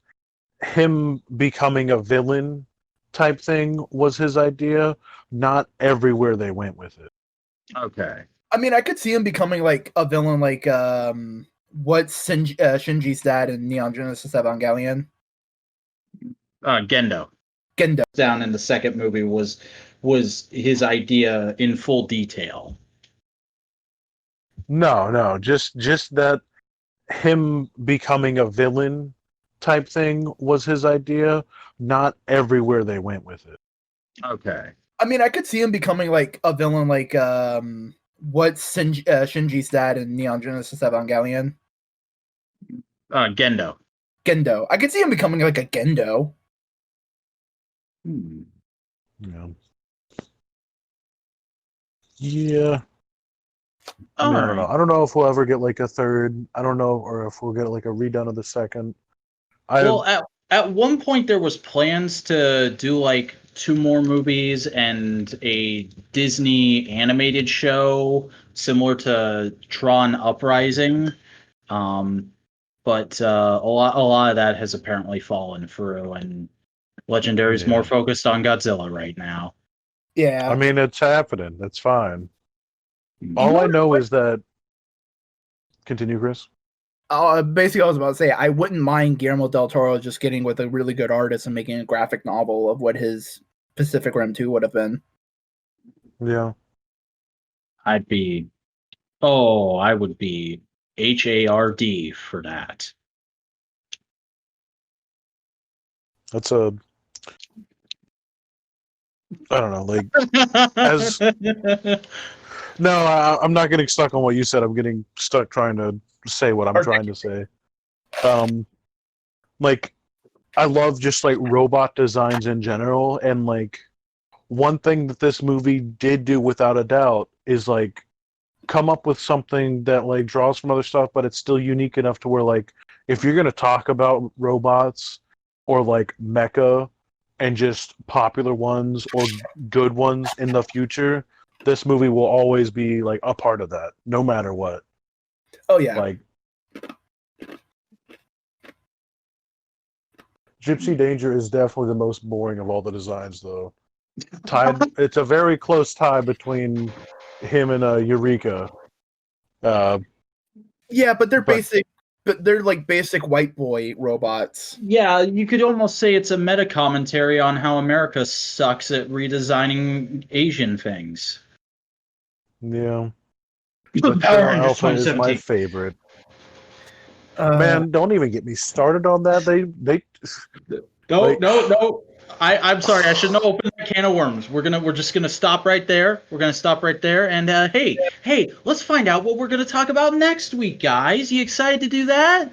him becoming a villain type thing was his idea, not everywhere they went with it. Okay. I mean, I could see him becoming like a villain, like what's Shinji's dad in Neon Genesis Evangelion? Gendo. Down in the second movie was was his idea in full detail. No, just that him becoming a villain type thing was his idea, not everywhere they went with it. Okay. I mean, I could see him becoming like a villain, like what Shinji's dad in Neon Genesis Evangelion. Gendo. Gendo. I could see him becoming like a Gendo. Yeah. Yeah. I mean, I don't know. I don't know if we'll ever get like a third. I don't know, or if we'll get like a redone of the second. Well, at one point there was plans to do like 2 more movies and a Disney animated show similar to Tron Uprising, but a lot of that has apparently fallen through, and Legendary's more focused on Godzilla right now. Yeah, I mean, it's happening. That's fine. All I know is that. Continue, Chris. Basically, I was about to say I wouldn't mind Guillermo del Toro just getting with a really good artist and making a graphic novel of what his Pacific Rim 2 would have been. Yeah. I would be HARD for that. That's a. I don't know, like as. No, I'm not getting stuck on what you said. I'm getting stuck trying to say what I'm trying to say. Like, I love just like robot designs in general, and like one thing that this movie did do without a doubt is like come up with something that like draws from other stuff, but it's still unique enough to where like if you're gonna talk about robots or like mecha and just popular ones or good ones in the future, this movie will always be like a part of that, no matter what. Oh yeah. Like Gypsy Danger is definitely the most boring of all the designs, though. It's a very close tie between him and Eureka. Yeah, but they're basic. But they're like basic white boy robots. Yeah, you could almost say it's a meta commentary on how America sucks at redesigning Asian things. Yeah. Power Rangers Alpha is my 2017. favorite. Man, don't even get me started on that. They No. I'm sorry. I shouldn't have opened that can of worms. We're just gonna stop right there. We're gonna stop right there. And hey, let's find out what we're gonna talk about next week, guys. You excited to do that?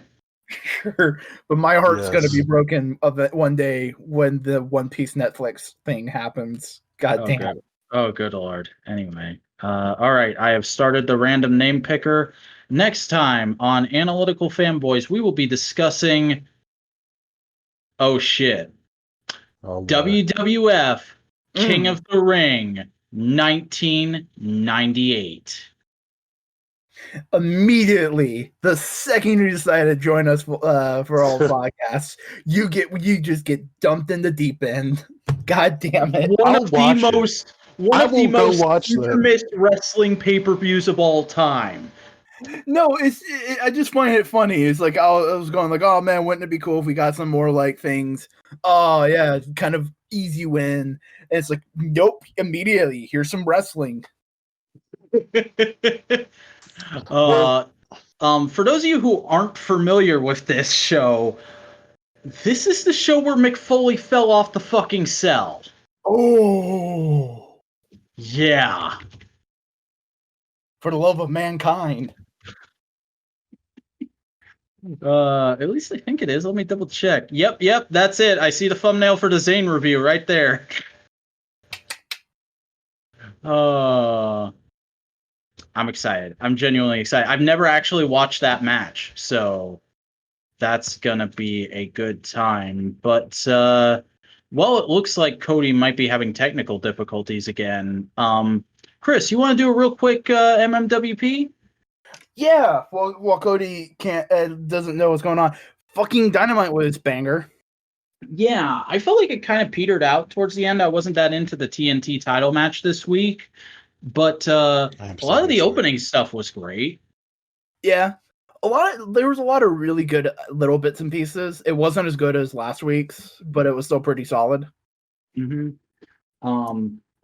Sure, but my heart's gonna be broken of it one day when the One Piece Netflix thing happens. God damn. Good. Oh, good Lord. Anyway, all right. I have started the random name picker. Next time on Analytical Fanboys, we will be discussing. Oh shit. WWF King of the Ring 1998. Immediately, the second you decide to join us for all podcasts, you just get dumped in the deep end. God damn it! One of the most infamous wrestling pay-per-views of all time. No, I just find it funny. It's like I was going like, oh man, wouldn't it be cool if we got some more like things? Oh yeah, kind of easy win. And it's like, nope, immediately here's some wrestling. For those of you who aren't familiar with this show, this is the show where Mick Foley fell off the fucking cell. Oh, yeah. For the love of mankind. At least I think it is. Let me double check. Yep, that's it. I see the thumbnail for the Zane review right there. I'm excited. I'm genuinely excited. I've never actually watched that match, so that's gonna be a good time. But well, it looks like Cody might be having technical difficulties again. Chris, you want to do a real quick MMWP? Yeah, well, Cody doesn't know what's going on. Fucking Dynamite was banger. Yeah, I felt like it kind of petered out towards the end. I wasn't that into the TNT title match this week, but a lot of the opening stuff was great. Yeah, there was a lot of really good little bits and pieces. It wasn't as good as last week's, but it was still pretty solid. Mm-hmm.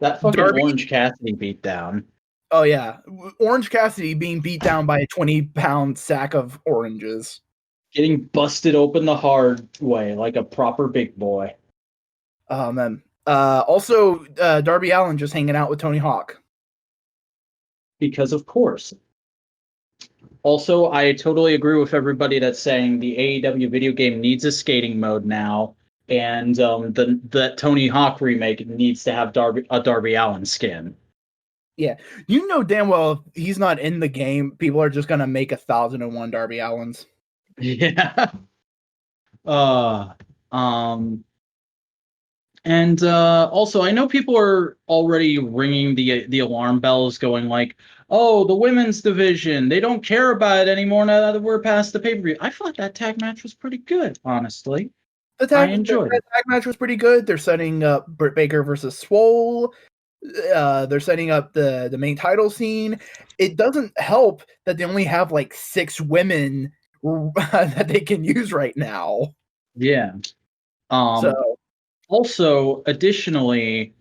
That fucking Darby- Orange Cassidy beatdown. Oh yeah, Orange Cassidy being beat down by a 20-pound sack of oranges. Getting busted open the hard way like a proper big boy. Oh man. Also, Darby Allin just hanging out with Tony Hawk. Because of course. Also, I totally agree with everybody that's saying the AEW video game needs a skating mode now, and the Tony Hawk remake needs to have a Darby Allin skin. Yeah, you know damn well if he's not in the game, people are just gonna make 1,001 Darby Allins. Yeah. And also, I know people are already ringing the alarm bells, going like, "Oh, the women's division, they don't care about it anymore now that we're past the pay-per-view." I thought that tag match was pretty good, honestly. I enjoyed it. The tag match was pretty good. They're setting up Britt Baker versus Swole. They're setting up the main title scene. It doesn't help that they only have like 6 women that they can use right now. Yeah. So Also, additionally,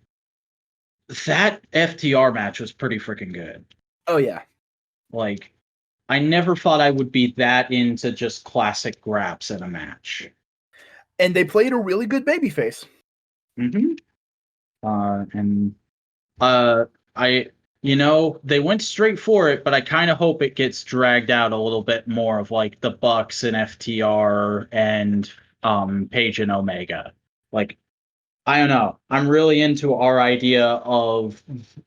that FTR match was pretty freaking good. oh yeah. Like, I never thought I would be that into just classic graps in a match. And they played a really good babyface. Mm-hmm. They went straight for it, but I kind of hope it gets dragged out a little bit more of like the Bucks and FTR and Page and Omega. Like, I don't know. I'm really into our idea of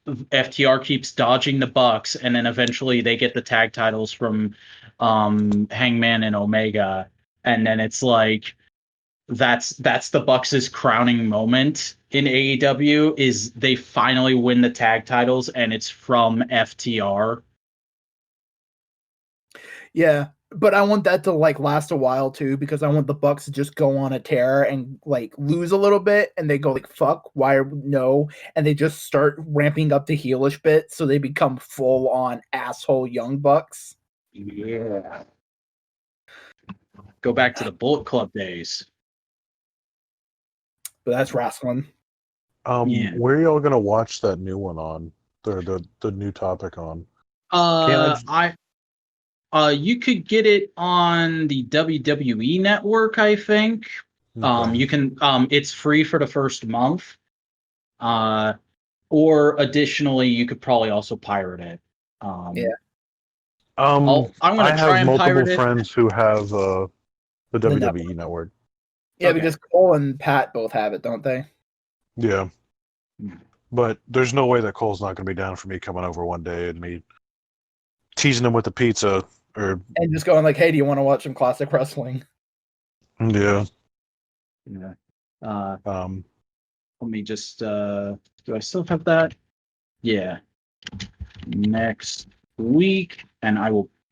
FTR keeps dodging the Bucks, and then eventually they get the tag titles from Hangman and Omega, and then it's like that's the Bucks' crowning moment in AEW is they finally win the tag titles, and it's from FTR. Yeah, but I want that to like last a while too, because I want the Bucks to just go on a tear and like lose a little bit, and they go like fuck, why no, and they just start ramping up the heelish bit, so they become full on asshole young Bucks. Yeah. Go back to the Bullet Club days. But that's wrestling. Yeah. Where are y'all gonna watch that new one on? The new topic on? You could get it on the WWE network, I think. Okay. You can it's free for the first month. Or additionally, you could probably also pirate it. Yeah. I'm gonna I try have and pirate multiple it. friends who have the WWE network. Yeah, Okay. because Cole and Pat both have it, don't they? Yeah. But there's no way that Cole's not going to be down for me coming over one day and me teasing him with the pizza or And just going like, hey, do you want to watch some classic wrestling? yeah. Yeah. Um, Let me just do I still have that? Yeah. Next week, and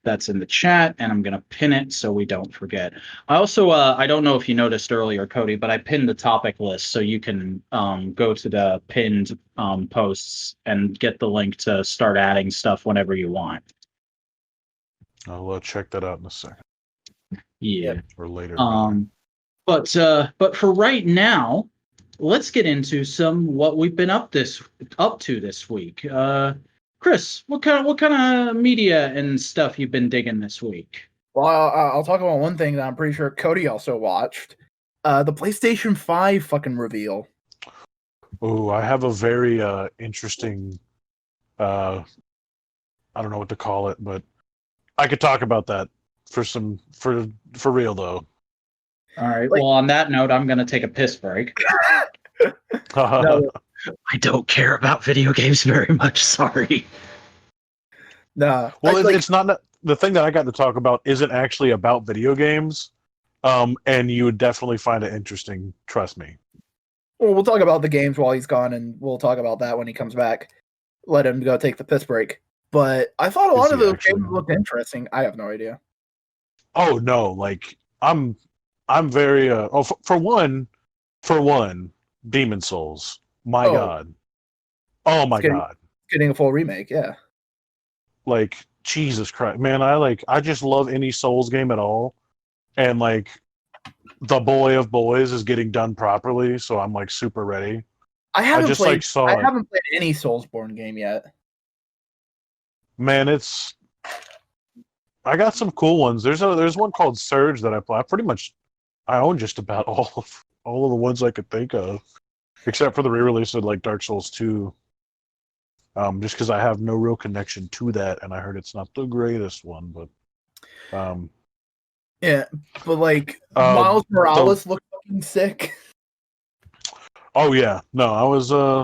that's in the chat, and I'm gonna pin it so we don't forget. I also I don't know if you noticed earlier, Cody, but I pinned the topic list so you can go to the pinned posts and get the link to start adding stuff whenever you want. I'll check that out in a second. Yeah. Or later. But for right now, let's get into some what we've been up to this week. Chris, what kind of media and stuff you've been digging this week? Well, I'll talk about one thing that I'm pretty sure Cody also watched. The PlayStation 5 fucking reveal. Oh, I have a very interesting I don't know what to call it, but I could talk about that for real though. All right. Well, on that note, I'm going to take a piss break. No, I don't care about video games very much. Sorry. nah. Well, it's not the thing that I got to talk about isn't actually about video games, and you would definitely find it interesting. Trust me. Well, we'll talk about the games while he's gone, and we'll talk about that when he comes back. Let him go take the piss break. But I thought a lot of those games looked interesting. I have no idea. Oh no, like I'm very for one, Demon Souls. My God. Oh my God. Getting a full remake, yeah. Like Jesus Christ, man! I just love any Souls game at all, and like the Boy of Boys is getting done properly, so I'm like super ready. I haven't just played. like saw I it. haven't played any Soulsborne game yet. Man, I got some cool ones. There's one called Surge that I play. I own just about all of the ones I could think of, except for the re-release of like Dark Souls 2. Just because I have no real connection to that, and I heard it's not the greatest one, but Yeah, but like Miles Morales looked fucking sick. oh yeah, no,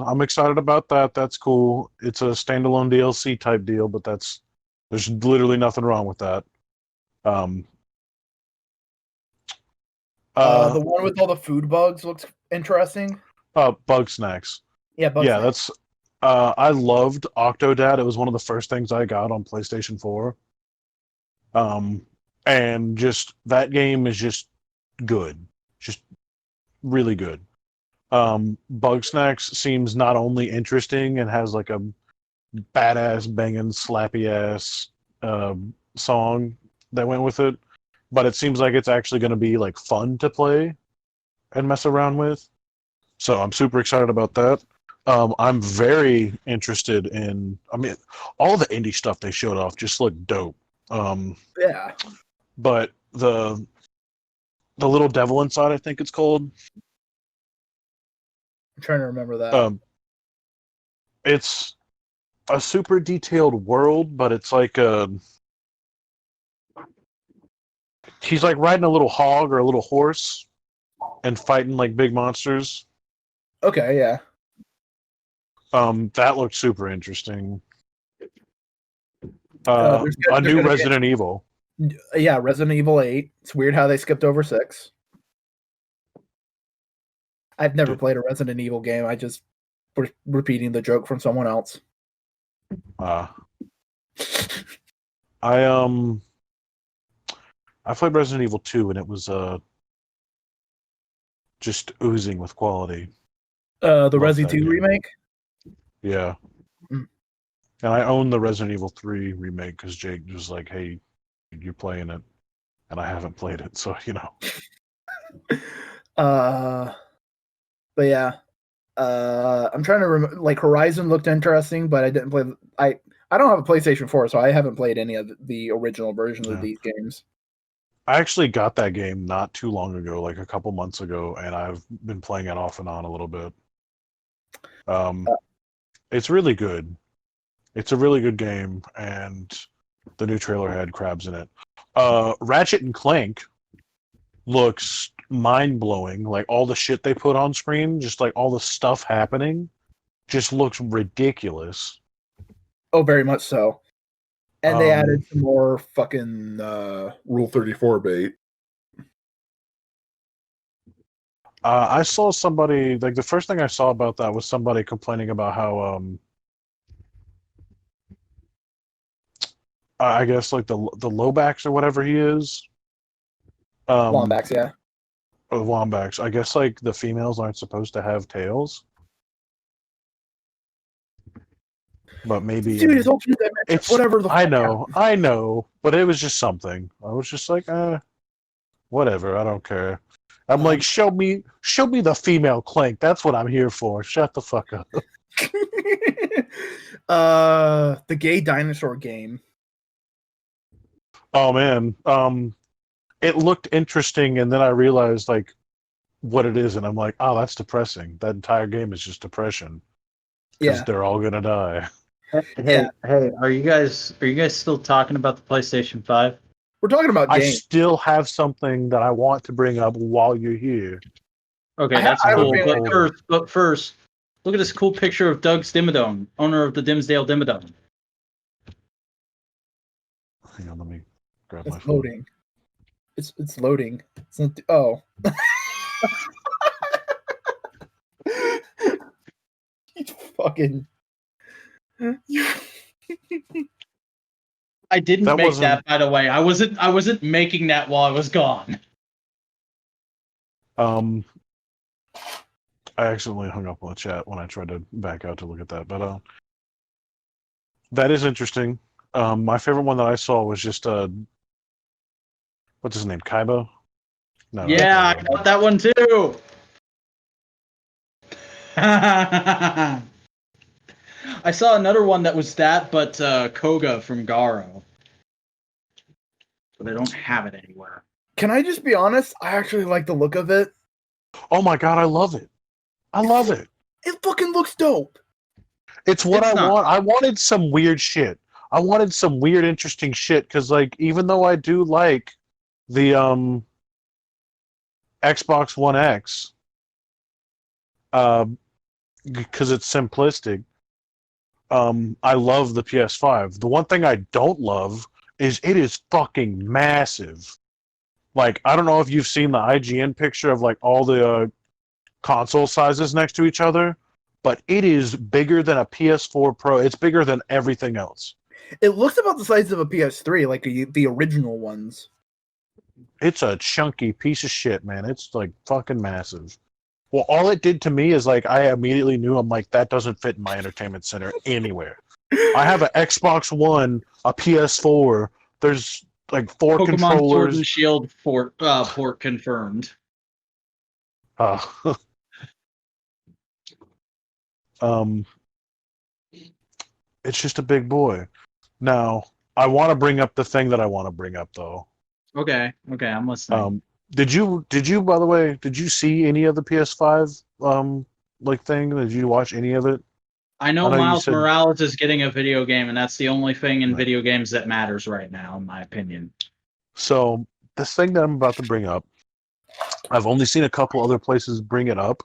I'm excited about that. That's cool. It's a standalone DLC type deal, but there's literally nothing wrong with that. Um, The one with all the food bugs looks interesting. Bug Snacks. Yeah, bugs. Yeah, that's. I loved Octodad. It was one of the first things I got on PlayStation 4. And just that game is just good, just really good. Bug Snacks seems not only interesting and has like a badass banging slappy ass song that went with it, but it seems like it's actually going to be like fun to play and mess around with. So I'm super excited about that. I'm very interested in. I mean, all the indie stuff they showed off just looked dope. Yeah, But the Little Devil Inside, I think it's called. I'm trying to remember that. It's a super detailed world, but it's like he's like riding a little hog or a little horse and fighting like big monsters. Okay, yeah. That looked super interesting. There's A new gonna Resident Evil. Yeah, Resident Evil 8. It's weird how they skipped over 6. I've never played a Resident Evil game. I just was repeating the joke from someone else. I played Resident Evil 2 and it was just oozing with quality. The Love Resi that 2 game. remake? Yeah. Mm. And I own the Resident Evil 3 remake because Jake was like, hey, you're playing it. And I haven't played it, so you know. But yeah. I'm trying to remember. Like Horizon looked interesting, but I didn't play. I don't have a PlayStation 4, so I haven't played any of the original versions of these games. I actually got that game not too long ago, like a couple months ago, and I've been playing it off and on a little bit. It's really good. It's a really good game, and the new trailer had crabs in it. Ratchet and Clank looks mind-blowing. Like all the shit they put on screen, just like all the stuff happening, just looks ridiculous. Oh, very much so. And they added some more fucking Rule 34 bait. I saw somebody, like the first thing I saw about that was somebody complaining about how I guess like the Lomax or whatever he is. Wombax, yeah. Or Wombax. I guess like the females aren't supposed to have tails. But maybe Dude, it's whatever the fuck I know, but it was just something. I was just like, whatever, I don't care. I'm like, show me the female Clank. That's what I'm here for. Shut the fuck up. The gay dinosaur game. Oh man. It looked interesting and then I realized like what it is and I'm like, oh, that's depressing. That entire game is just depression. Because they're all gonna die. Hey, are you guys still talking about the PlayStation 5? We're talking about games. I still have something that I want to bring up while you're here. Okay, that's cool. But first, look at this cool picture of Doug's Dimmadome, owner of the Dimsdale Dimmadome. Hang on, let me grab my It's phone. loading. It's loading. It's not, oh. You fucking. I didn't make that, by the way. I wasn't making that while I was gone. I accidentally hung up on the chat when I tried to back out to look at that, but that is interesting. My favorite one that I saw was just what's his name, Kaiba? No, yeah, I got that one too. I saw another one that was that, but Koga from Garo. But I don't have it anywhere. Can I just be honest? I actually like the look of it. Oh my god, I love it. I love it. It fucking looks dope. It's what It's I not. want. I wanted some weird shit. I wanted some weird, interesting shit because, like, even though I do like the Xbox One X, because it's simplistic, I love the PS5. The one thing I don't love is it is fucking massive. Like, I don't know if you've seen the IGN picture of like all the console sizes next to each other, but it is bigger than a PS4 Pro. It's bigger than everything else. It looks about the size of a PS3, like the original ones. It's a chunky piece of shit, man. It's like fucking massive. Well, all it did to me is like I immediately knew I'm like that doesn't fit in my entertainment center anywhere. I have an Xbox One, a PS4. There's like four Pokemon Sword controllers. and Shield port confirmed. Uh, it's just a big boy. Now, I want to bring up the thing that I want to bring up though. Okay, I'm listening. Did you by the way, did you see any of the PS5 like thing? Did you watch any of it? I know you Miles said- Morales is getting a video game, and that's the only thing in Right. video games that matters right now, in my opinion. So, this thing that I'm about to bring up, I've only seen a couple other places bring it up,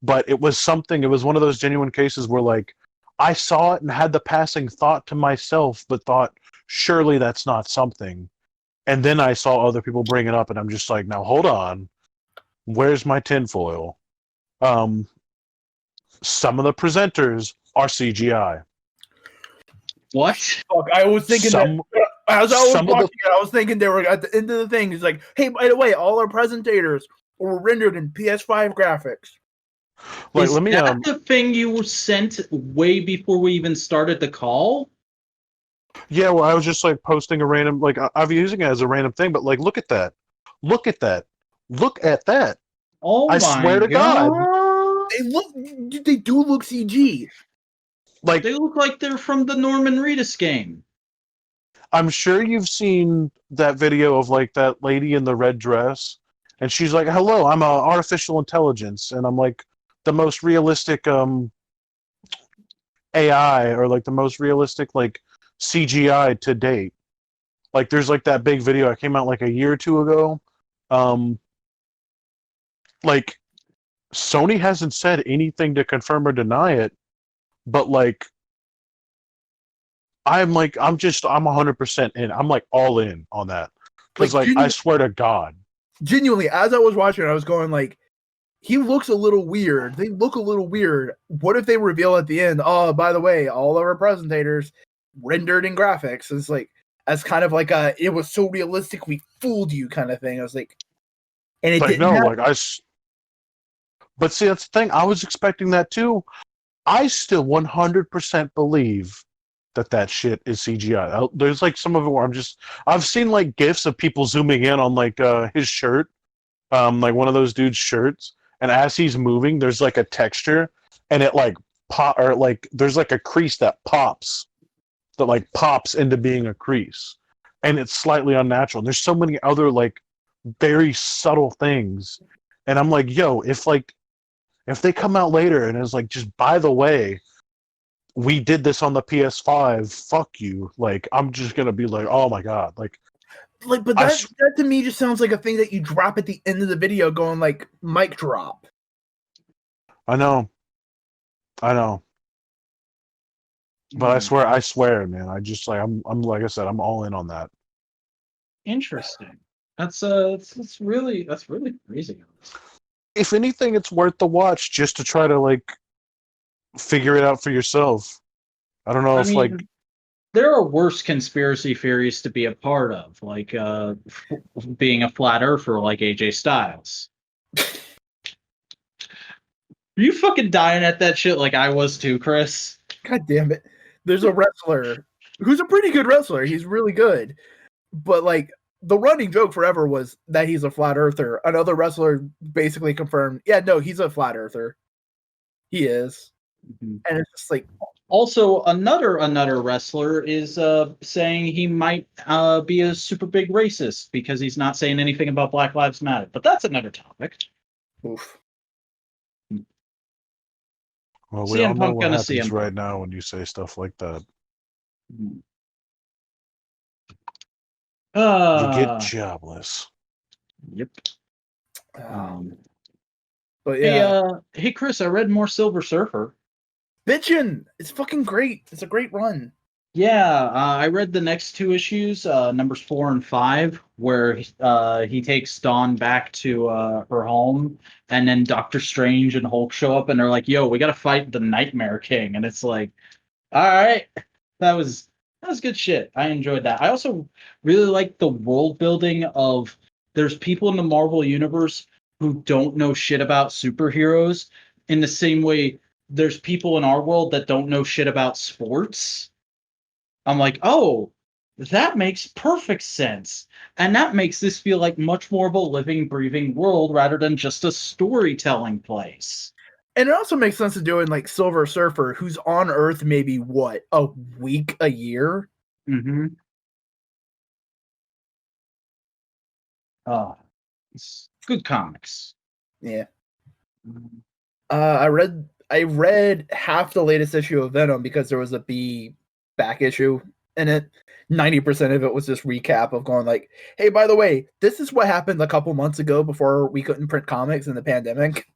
but it was one of those genuine cases where like I saw it and had the passing thought to myself, but thought, surely that's not something. And then I saw other people bring it up, and I'm just like, now hold on. Where's my tinfoil? Some of the presenters are CGI. What? Fuck, I was thinking Some- that as I was some of watching it, I was thinking they were at the end of the thing. It's like, hey, by the way, all our presentators were rendered in PS5 graphics. Like, Is let me that the thing you were sent way before we even started the call? Yeah, well, I was just like posting a random, like I'm using it as a random thing, but like, look at that, look at that, look at that. Oh I my swear to God. They do look CG. Like, They look like they're from the Norman Reedus game. I'm sure you've seen that video of like that lady in the red dress, and she's like, "Hello, I'm artificial intelligence," and I'm like, the most realistic AI or like the most realistic like CGI to date. Like, there's like that big video that came out like a year or two ago. Like, Sony hasn't said anything to confirm or deny it, but like, I'm 100% in. I'm like all in on that because Like, like I swear to God, Genuinely, as I was watching it, I was going like, he looks a little weird. They look a little weird. What if they reveal at the end, oh, by the way, all of our presentators rendered in graphics? It's like, as kind of like it was so realistic, we fooled you kind of thing. I was like, and it like didn't no, happen. but see, that's the thing. I was expecting that too. I still 100% believe that shit is CGI. There's like some of it where I've seen like gifs of people zooming in on like his shirt, like one of those dudes' shirts, and as he's moving, there's like a texture, and it like or like there's like a crease that pops into being a crease, and it's slightly unnatural. And there's so many other like very subtle things, and I'm like, yo, if they come out later and it's like, just by the way, we did this on the PS5, fuck you. Like, I'm just gonna be like, oh my God. Like, But that to me just sounds like a thing that you drop at the end of the video, going like mic drop. I know. But I swear, man. I just like I'm like I said, I'm all in on that. Interesting. That's really crazy. If anything, it's worth the watch just to try to like figure it out for yourself. I don't know like there are worse conspiracy theories to be a part of, like being a flat earther like AJ Styles. Are you fucking dying at that shit like I was too, Chris? God damn it. There's a wrestler who's a pretty good wrestler. He's really good. But like the running joke forever was that he's a flat earther. Another wrestler basically confirmed, yeah, no, he's a flat earther. He is, Mhm. and it's just like, Also, another wrestler is saying he might be a super big racist because he's not saying anything about Black Lives Matter. But that's another topic. oof. Well, we all CM know Punk what gonna happens CM right Punk. now when you say stuff like that. Mhm. You get Uh, jobless. yep. Um, But hey, yeah, hey, Chris, I read more Silver Surfer. bitchin', it's fucking great. It's a great run. Yeah, I read the next two issues, numbers 4 and 5, where he takes Dawn back to her home, and then Doctor Strange and Hulk show up, and they're like, "Yo, we gotta fight the Nightmare King," and it's like, all right, that was good shit. I enjoyed that. I also really like the world building of there's people in the Marvel universe who don't know shit about superheroes in the same way there's people in our world that don't know shit about sports. I'm like, oh, that makes perfect sense. And that makes this feel like much more of a living, breathing world rather than just a storytelling place. And it also makes sense to do in like Silver Surfer, who's on Earth maybe what, a week, a year. Mm-hmm. It's good comics. Yeah. Mhm. I read half the latest issue of Venom because there was a B back issue in it. 90% of it was just recap of going like, hey, by the way, this is what happened a couple months ago before we couldn't print comics in the pandemic.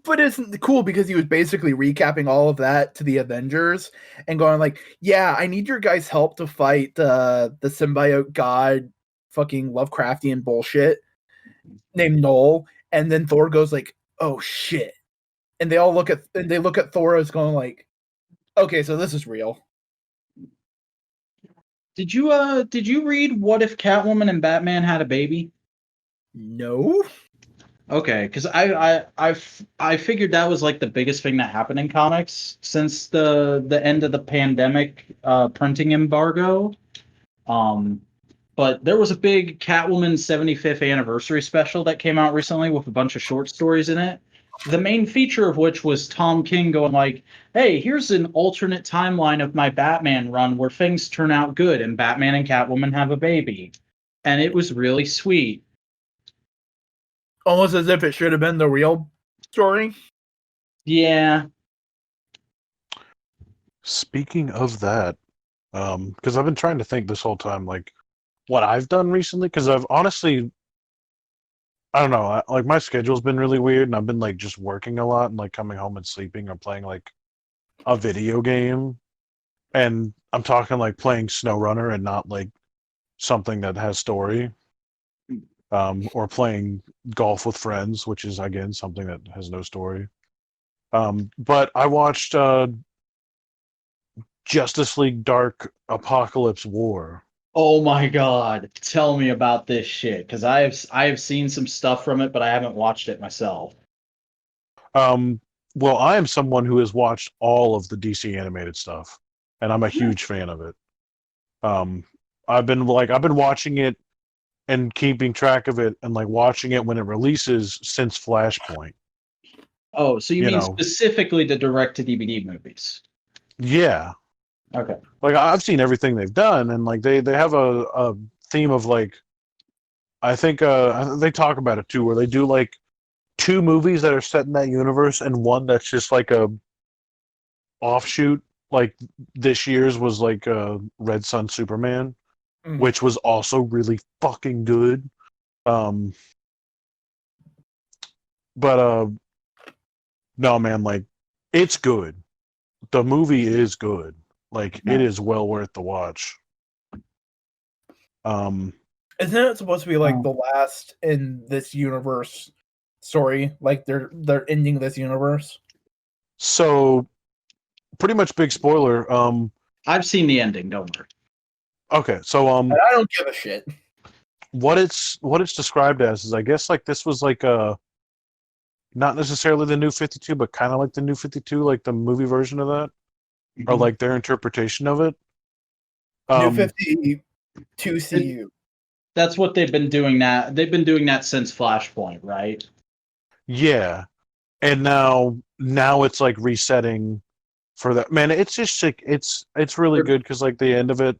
But it's cool because he was basically recapping all of that to the Avengers and going like, yeah, I need your guys' help to fight the symbiote god fucking Lovecraftian bullshit named Null. And then Thor goes like, oh shit. And they look at Thor as going like, okay, so this is real. Did you read What If Catwoman and Batman Had a Baby? No. Okay, because I figured that was like the biggest thing that happened in comics since the end of the pandemic printing embargo. Um, but there was a big Catwoman 75th anniversary special that came out recently with a bunch of short stories in it. The main feature of which was Tom King going like, "Hey, here's an alternate timeline of my Batman run where things turn out good and Batman and Catwoman have a baby." And it was really sweet. Almost as if it should have been the real story. Yeah. Speaking of that, because I've been trying to think this whole time, like what I've done recently. Because I've honestly, I don't know, like my schedule's been really weird, and I've been like just working a lot and like coming home and sleeping or playing like a video game, and I'm talking like playing SnowRunner and not like something that has story, or playing golf with friends, which is again something that has no story. But I watched Justice League Dark Apocalypse War. Oh my God. Tell me about this shit. Because I have seen some stuff from it, but I haven't watched it myself. Um, well, I am someone who has watched all of the DC animated stuff, and I'm a huge fan of it. Um, I've been watching it and keeping track of it and like watching it when it releases since Flashpoint. Oh, so you You mean know, specifically the direct to DVD movies? yeah. Okay. Like I've seen everything they've done, and like they have a theme of like I think they talk about it too, where they do like two movies that are set in that universe and one that's just like a offshoot. Like this year's was like Red Sun Superman, Mm. which was also really fucking good. Um, but no man, like it's good. The movie is good. Like it is well worth the watch. Um, Isn't it supposed to be like Um, the last in this universe story? Like they're ending this universe? so pretty much big spoiler. I've seen the ending, don't worry. Okay, so And I don't give a shit. what it's described as is I guess like this was like a not necessarily the new 52, but kind of like the new 52, like the movie version of that, or Mhm. like their interpretation of it. New Um, 52 CU. That's what they've been doing that. They've been doing that since Flashpoint, right? Yeah, and now it's like resetting for that. Man, it's just like it's really good because like the end of it,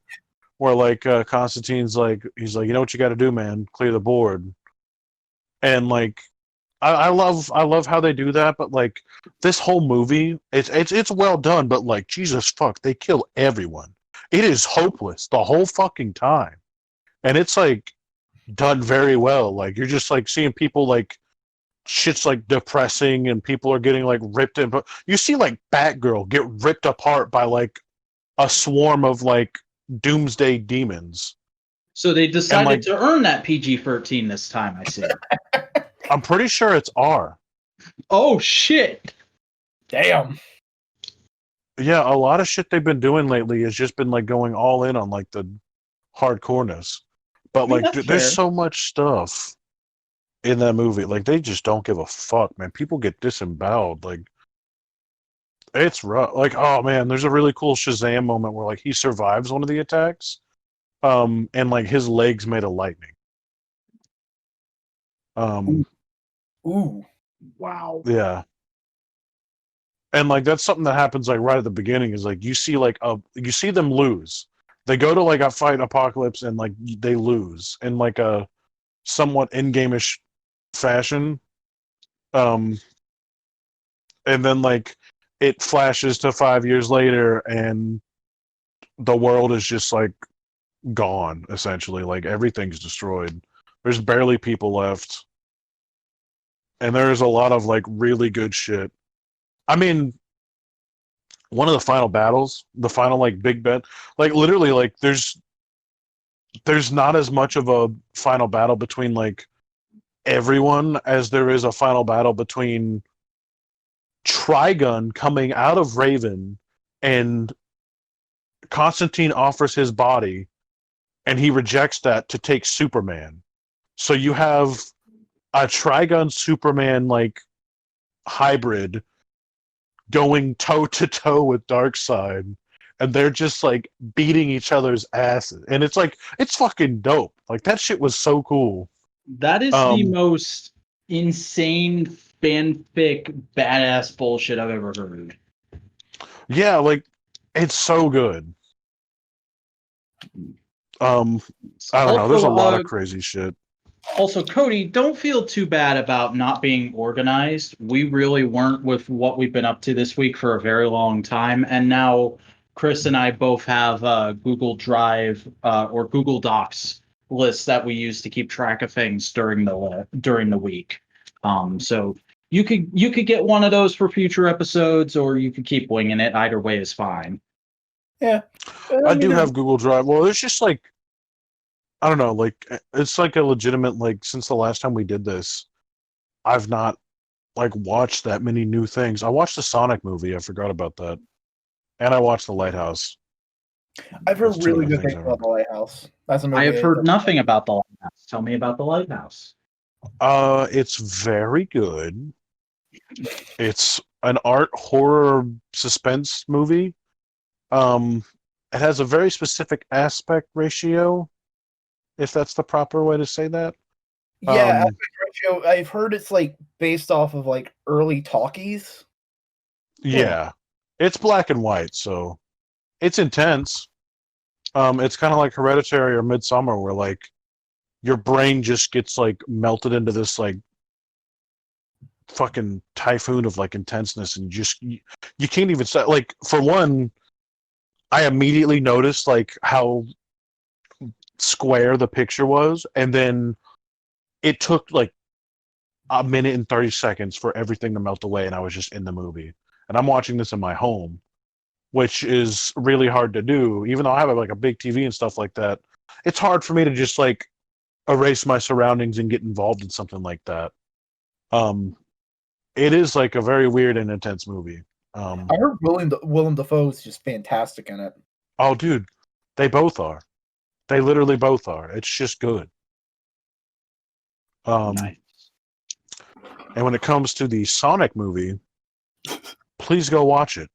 where like Constantine's like he's like, you know what you got to do, man, clear the board, and like I love how they do that, but like this whole movie, it's well done, but like Jesus fuck, they kill everyone. It is hopeless the whole fucking time, and it's like done very well. Like you're just like seeing people like shit's like depressing, and people are getting like ripped in. But you see like Batgirl get ripped apart by like a swarm of like doomsday demons, So they and decided like to earn that PG-13 this time, I see. I'm pretty sure it's R. Oh, shit. Damn. Yeah, a lot of shit they've been doing lately has just been like going all in on like the hardcoreness. But I mean, like, that's there's fair. so much stuff in that movie. Like, they just don't give a fuck, man. People get disemboweled. Like, it's rough. Like, oh man, there's a really cool Shazam moment where like he survives one of the attacks, and like his legs made of lightning. Um, Ooh. Wow. yeah. And like that's something that happens like right at the beginning is like you see them lose. They go to like a fight Apocalypse and like they lose in like a somewhat in-game-ish fashion. Um, and then like it flashes to 5 years later and the world is just like gone essentially. Like everything's destroyed. There's barely people left. And there's a lot of like really good shit. I mean, one of the final battles, the final like big bet, like literally like there's not as much of a final battle between like everyone as there is a final battle between Trigun coming out of Raven and Constantine offers his body and he rejects that to take Superman. So you have a Trigun Superman like hybrid going toe to toe with Darkseid, and they're just like beating each other's asses, and it's like it's fucking dope. Like that shit was so cool. That is the Um, most insane fanfic badass bullshit I've ever heard. yeah, like it's so good. Um, I don't know. There's a Also, lot of crazy shit. Also, Cody, don't feel too bad about not being organized. We really weren't with what we've been up to this week for a very long time, and now Chris and I both have Google Drive or Google Docs lists that we use to keep track of things during the week. So you could get one of those for future episodes, or you could keep winging it. Either way is fine. Yeah. I mean, do have Google Drive. Well, it's just like I don't know. Like it's like a legitimate like since the last time we did this, I've not like watched that many new things. I watched the Sonic movie. I forgot about that, and I watched The Lighthouse. I've heard That's two really other good things things I about remember. The Lighthouse. That's a I movie. have heard nothing about the Lighthouse. Tell me about the Lighthouse. It's very good. It's an art horror suspense movie. Um, it has a very specific aspect ratio, if that's the proper way to say that. Yeah, Um, aspect ratio. I've heard it's like based off of like early talkies. yeah, it's black and white, so it's intense. It's kind of like Hereditary or Midsummer, where like your brain just gets like melted into this like fucking typhoon of like intenseness, and you can't even say like for one. I immediately noticed like how square the picture was, and then it took like a minute and 30 seconds for everything to melt away, and I was just in the movie. And I'm watching this in my home, which is really hard to do. Even though I have like a big TV and stuff like that, it's hard for me to just like erase my surroundings and get involved in something like that. Um, it is like a very weird and intense movie. I heard Willem Dafoe is just fantastic in it. Oh, dude, they both are. They literally both are. It's just good. Nice. And when it comes to the Sonic movie, please go watch it.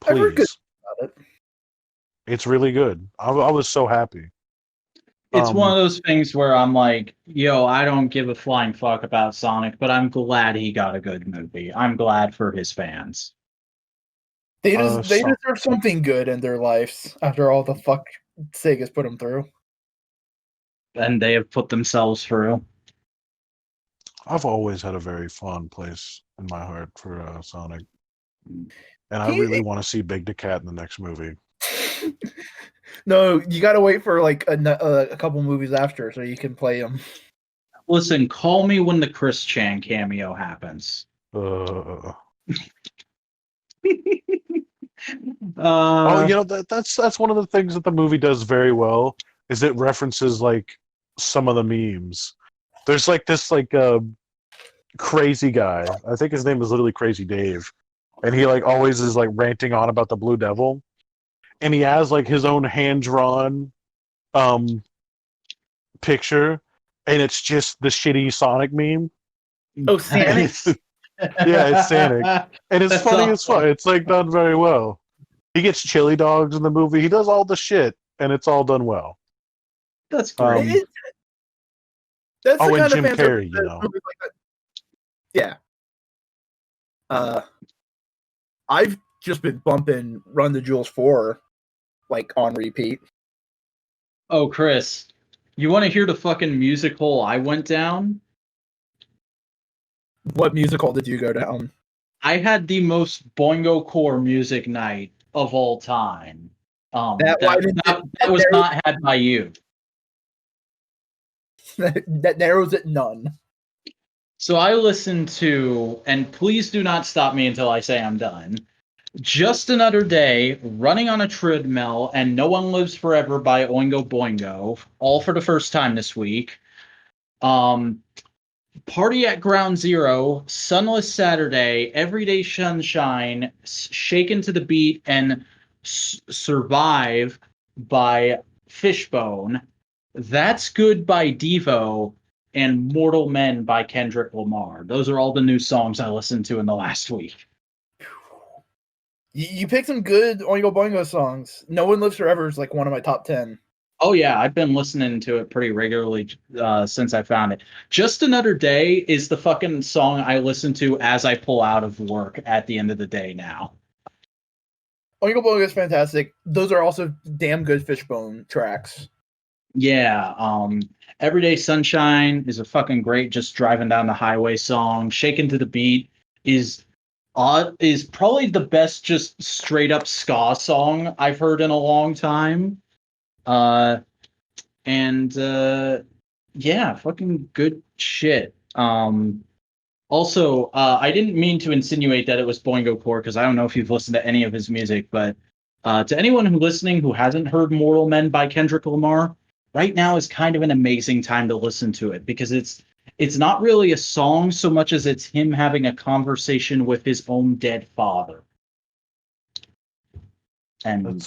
I've heard good Please. about it. It's really good. I was so happy. It's one of those things where I'm like, yo, I don't give a flying fuck about Sonic, but I'm glad he got a good movie. I'm glad for his fans. They deserve something good in their lives after all the fuck Sega's put them through. And they have put themselves through. I've always had a very fond place in my heart for Sonic. And I really want to see Big the Cat in the next movie. No, you gotta wait for like a couple movies after so you can play him. Listen, call me when the Chris Chan cameo happens. Oh, that's one of the things that the movie does very well, is it references like some of the memes. There's like this crazy guy. I think his name is literally Crazy Dave, and he like always is like ranting on about the Blue Devil, and he has like his own hand drawn picture, and it's just the shitty Sonic meme. Oh, Sonic. Yeah, it's Sonic, and it's funny as fuck. It's like done very well. He gets chili dogs in the movie. He does all the shit, and it's all done well. That's great. That's the kind Jim of Carrey, yeah. I've just been bumping Run the Jewels 4 like on repeat. Oh, Chris, you want to hear the fucking music hole I went down? What music hole did you go down? I had the most Boingo Core music night of all time. That was not had by you. That narrows it none. So I listened to, and please do not stop me until I say I'm done, Just Another Day, Running on a Treadmill, and No One Lives Forever by Oingo Boingo, all for the first time this week. Party at Ground Zero, Sunless Saturday, Everyday Sunshine, Shaken to the Beat, and Survive by Fishbone. That's Good by Devo, and Mortal Men by Kendrick Lamar. Those are all the new songs I listened to in the last week. You picked some good Oingo Boingo songs. No One Lives Forever is like one of my top 10. Oh, yeah, I've been listening to it pretty regularly since I found it. Just Another Day is the fucking song I listen to as I pull out of work at the end of the day now. Oingo Boingo is fantastic. Those are also damn good Fishbone tracks. Yeah, Everyday Sunshine is a fucking great just driving down the highway song. Shaken to the Beat is probably the best just straight up ska song I've heard in a long time. Yeah, fucking good shit. Also, I didn't mean to insinuate that it was Boingo Core because I don't know if you've listened to any of his music, but to anyone listening who hasn't heard Mortal Men by Kendrick Lamar, right now is kind of an amazing time to listen to it because it's not really a song so much as it's him having a conversation with his own dead father. And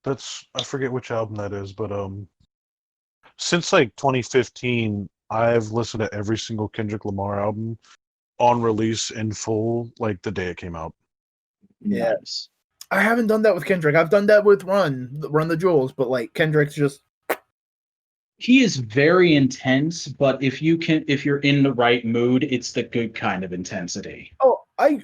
that's I forget which album that is, but since like 2015, I've listened to every single Kendrick Lamar album on release in full, like the day it came out. Yes. I haven't done that with Kendrick. I've done that with Run the Jewels, but like Kendrick's just. He is very intense, but if you're in the right mood, it's the good kind of intensity. Oh, I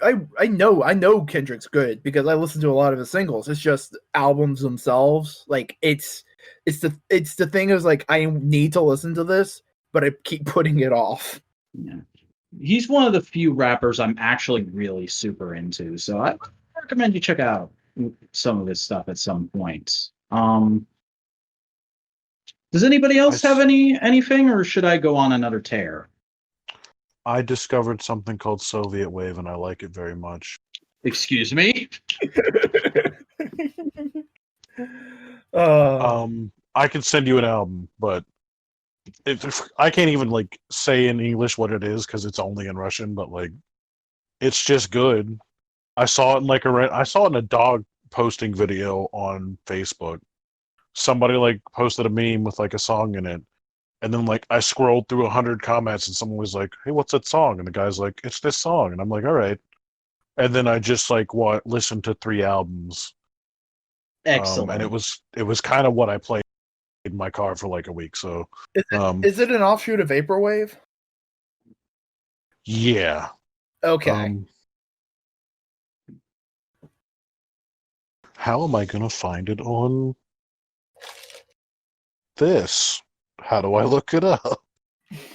know Kendrick's good because I listen to a lot of his singles. It's just albums themselves. Like it's the thing is like I need to listen to this, but I keep putting it off. Yeah. He's one of the few rappers I'm actually really super into, so I recommend you check out some of his stuff at some point. Does anybody else have anything, or should I go on another tear? I discovered something called Soviet Wave, and I like it very much. Excuse me? I can send you an album, but I can't even like say in English what it is because it's only in Russian. But like, it's just good. I saw it in a dog posting video on Facebook. Somebody like posted a meme with like a song in it, and then like I scrolled through 100 comments, and someone was like, "Hey, what's that song?" And the guy's like, "It's this song," and I'm like, "All right." And then I just like listened to 3 albums. Excellent. And it was kind of what I played. in my car for like a week. So, Is it an offshoot of Vaporwave? yeah. Okay. How am I gonna find it on this? How do I look it up?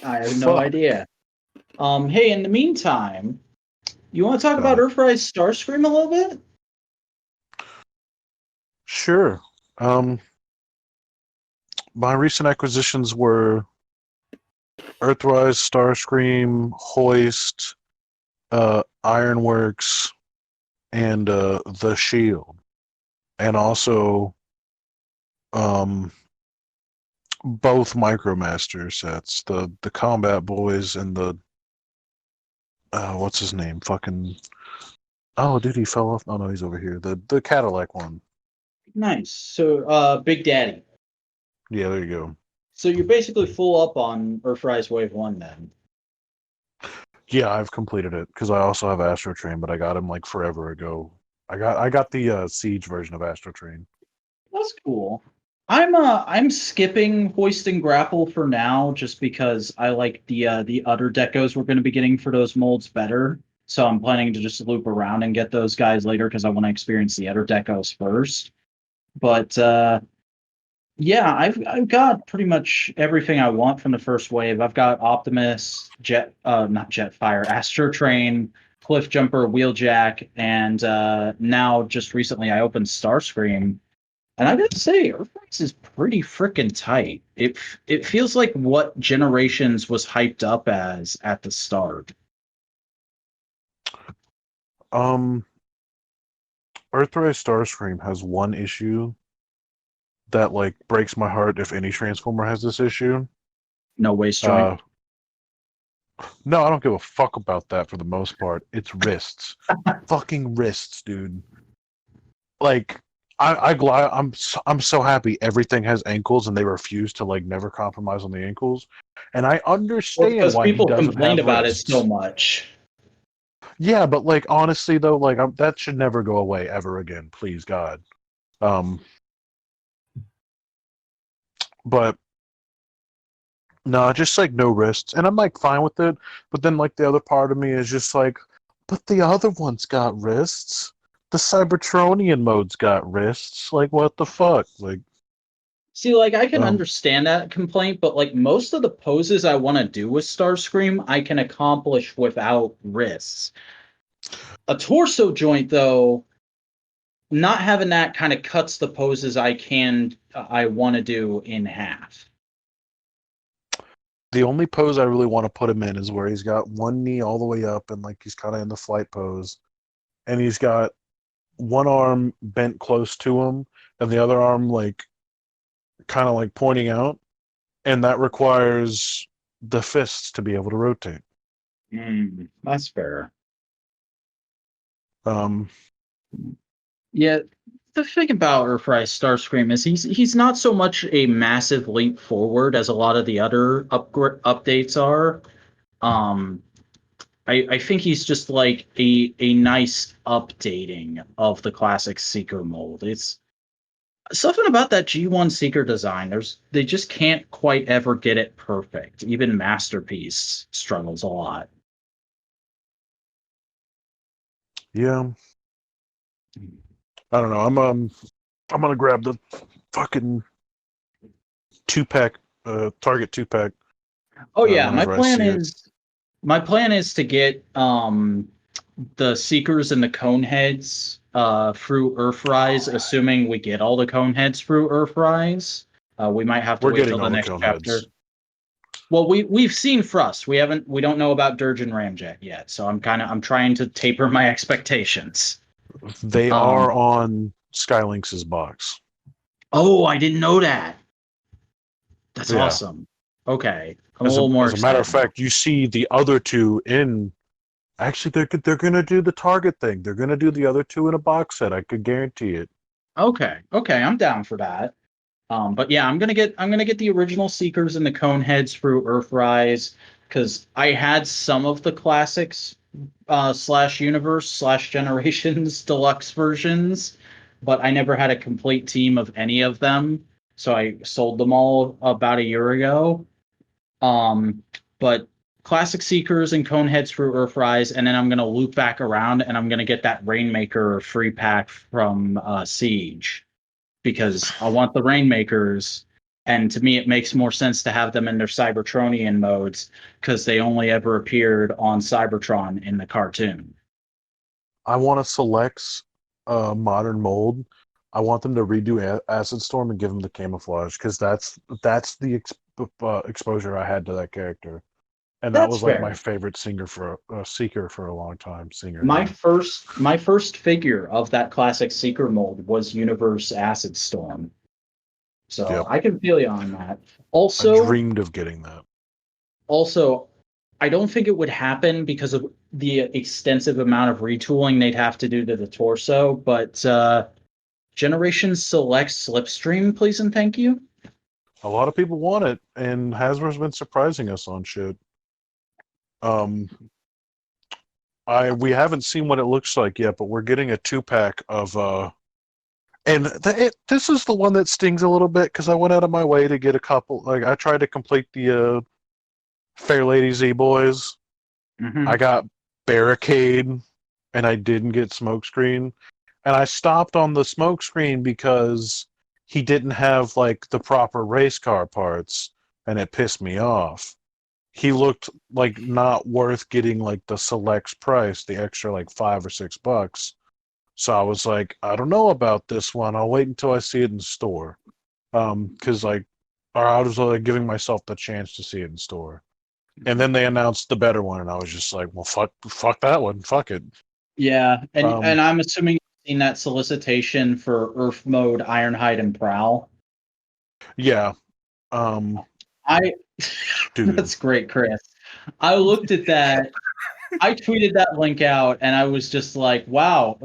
I have no idea. Hey, in the meantime, you want to talk about Earthrise Starscream a little bit? Sure. My recent acquisitions were Earthrise, Starscream, Hoist, Ironworks, and The Shield. And also both Micromaster sets, the Combat Boys and the what's his name? Fucking dude, he fell off. Oh no, he's over here. The Cadillac one. Nice. So, Big Daddy. Yeah, there you go. So you're basically full up on Earthrise Wave 1 then. Yeah, I've completed it because I also have Astro Train, but I got him like forever ago. I got the Siege version of Astro Train. That's cool. I'm skipping Hoist and Grapple for now just because I like the other decos we're going to be getting for those molds better. So I'm planning to just loop around and get those guys later because I want to experience the other decos first. But yeah, I've got pretty much everything I want from the first wave. I've got Optimus, not Jetfire, Astro Train, Cliff Jumper, Wheeljack, and now just recently I opened Starscream. And I gotta say, Earthrise is pretty freaking tight. It feels like what Generations was hyped up as at the start. Earthrise Starscream has one issue that like breaks my heart if any Transformer has this issue. No waist joint. No, I don't give a fuck about that for the most part. It's wrists. Fucking wrists, dude. Like I'm so happy everything has ankles and they refuse to like never compromise on the ankles. And I understand because why people he doesn't complained have about wrists. it so much. Yeah, but like honestly though, like that should never go away ever again, please God. But no, just like no wrists, and I'm like fine with it. But then like the other part of me is just like, but the other one's got wrists. The Cybertronian mode's got wrists. Like what the fuck? Like, See, like I can understand that complaint, but like most of the poses I want to do with Starscream, I can accomplish without wrists. A torso joint, though, not having that kind of cuts the poses I want to do in half. the only pose I really want to put him in is where he's got one knee all the way up and like he's kind of in the flight pose, and he's got one arm bent close to him and the other arm like kind of like pointing out, and that requires the fists to be able to rotate. That's fair. Yeah, the thing about Earthrise Starscream is he's not so much a massive leap forward as a lot of the other updates are. I think he's just like a nice updating of the classic Seeker mold. It's something about that G1 Seeker design. They just can't quite ever get it perfect. Even Masterpiece struggles a lot. Yeah. I don't know. I'm gonna grab the fucking 2-pack, Target 2-pack. Oh yeah, my plan is to get the Seekers and the Coneheads through Earthrise, assuming we get all the Coneheads through Earthrise. We might have to wait till the next chapter. Well, we've seen Thrust. We don't know about Dirge and Ramjet yet, so I'm trying to taper my expectations. They are on Skylynx's box. Oh, I didn't know that. That's awesome. Okay, I'm a little more excited. As a matter of fact, you see the other two in. Actually, they're gonna do the Target thing. They're gonna do the other two in a box set. I could guarantee it. Okay, I'm down for that. But yeah, I'm gonna get the original Seekers and the Coneheads through Earthrise because I had some of the classics / universe / generations deluxe versions, but I never had a complete team of any of them. so I sold them all about a year ago. But Classic Seekers and Coneheads for Earthrise, and then I'm gonna loop back around and I'm gonna get that Rainmaker free pack from Siege because I want the Rainmakers. And to me, it makes more sense to have them in their Cybertronian modes because they only ever appeared on Cybertron in the cartoon. I want to select modern mold. I want them to redo Acid Storm and give them the camouflage because that's the exposure I had to that character, and that That's was like fair. my favorite seeker for a long time. Singer. My first figure of that classic Seeker mold was Universe Acid Storm. So Yep. I can feel you on that. I Also, dreamed of getting that. I don't think it would happen because of the extensive amount of retooling they'd have to do to the torso, but Generation Select Slipstream, please and thank you. A lot of people want it, and Hasbro's been surprising us on shit. We haven't seen what it looks like yet, but we're getting a 2-pack of and this is the one that stings a little bit because I went out of my way to get a couple. Like I tried to complete the Fair Lady Z Boys. Mm-hmm. I got Barricade, and I didn't get Smokescreen, and I stopped on the Smokescreen because he didn't have like the proper race car parts, and it pissed me off. He looked like not worth getting like the selects price, the extra like $5 or $6. So I was like, I don't know about this one. I'll wait until I see it in store. Because I was like giving myself the chance to see it in store. And then they announced the better one, and I was just like, well, fuck that one. Fuck it. Yeah, and I'm assuming you've seen that solicitation for Earth Mode, Ironhide, and Prowl. Yeah. I Dude. That's great, Chris. I looked at that. I tweeted that link out, and I was just like, "Wow,